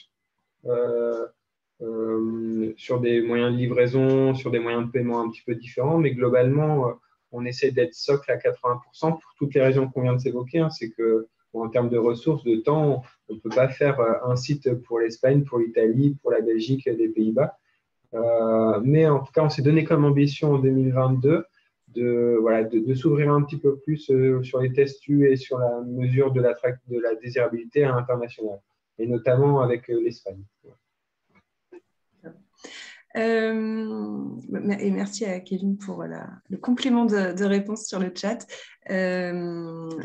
sur des moyens de livraison, sur des moyens de paiement un petit peu différents. Mais globalement, on essaie d'être socle à 80% pour toutes les raisons qu'on vient de s'évoquer. C'est que en termes de ressources, de temps, on ne peut pas faire un site pour l'Espagne, pour l'Italie, pour la Belgique, les Pays-Bas. Mais en tout cas, on s'est donné comme ambition en 2022 de s'ouvrir un petit peu plus sur les tests U et sur la mesure de la désirabilité à l'international, et notamment avec l'Espagne. Et merci à Kevin pour le complément de réponse sur le chat.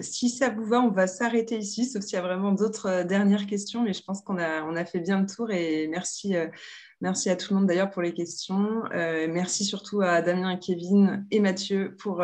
Si ça vous va, on va s'arrêter ici, sauf s'il y a vraiment d'autres dernières questions, mais je pense qu'on a fait bien le tour et merci à tout le monde d'ailleurs pour les questions. Merci surtout à Damien, et Kevin et Mathieu pour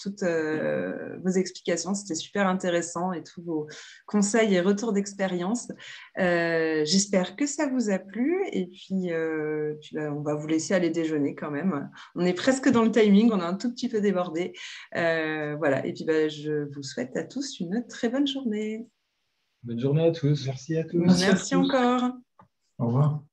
toutes vos explications. C'était super intéressant et tous vos conseils et retours d'expérience. J'espère que ça vous a plu et puis on va vous laisser aller déjeuner quand même. On est presque dans le timing, on a un tout petit peu débordé. Voilà, et puis je vous souhaite à tous une très bonne journée. Bonne journée à tous. Merci à tous. Merci encore. Au revoir.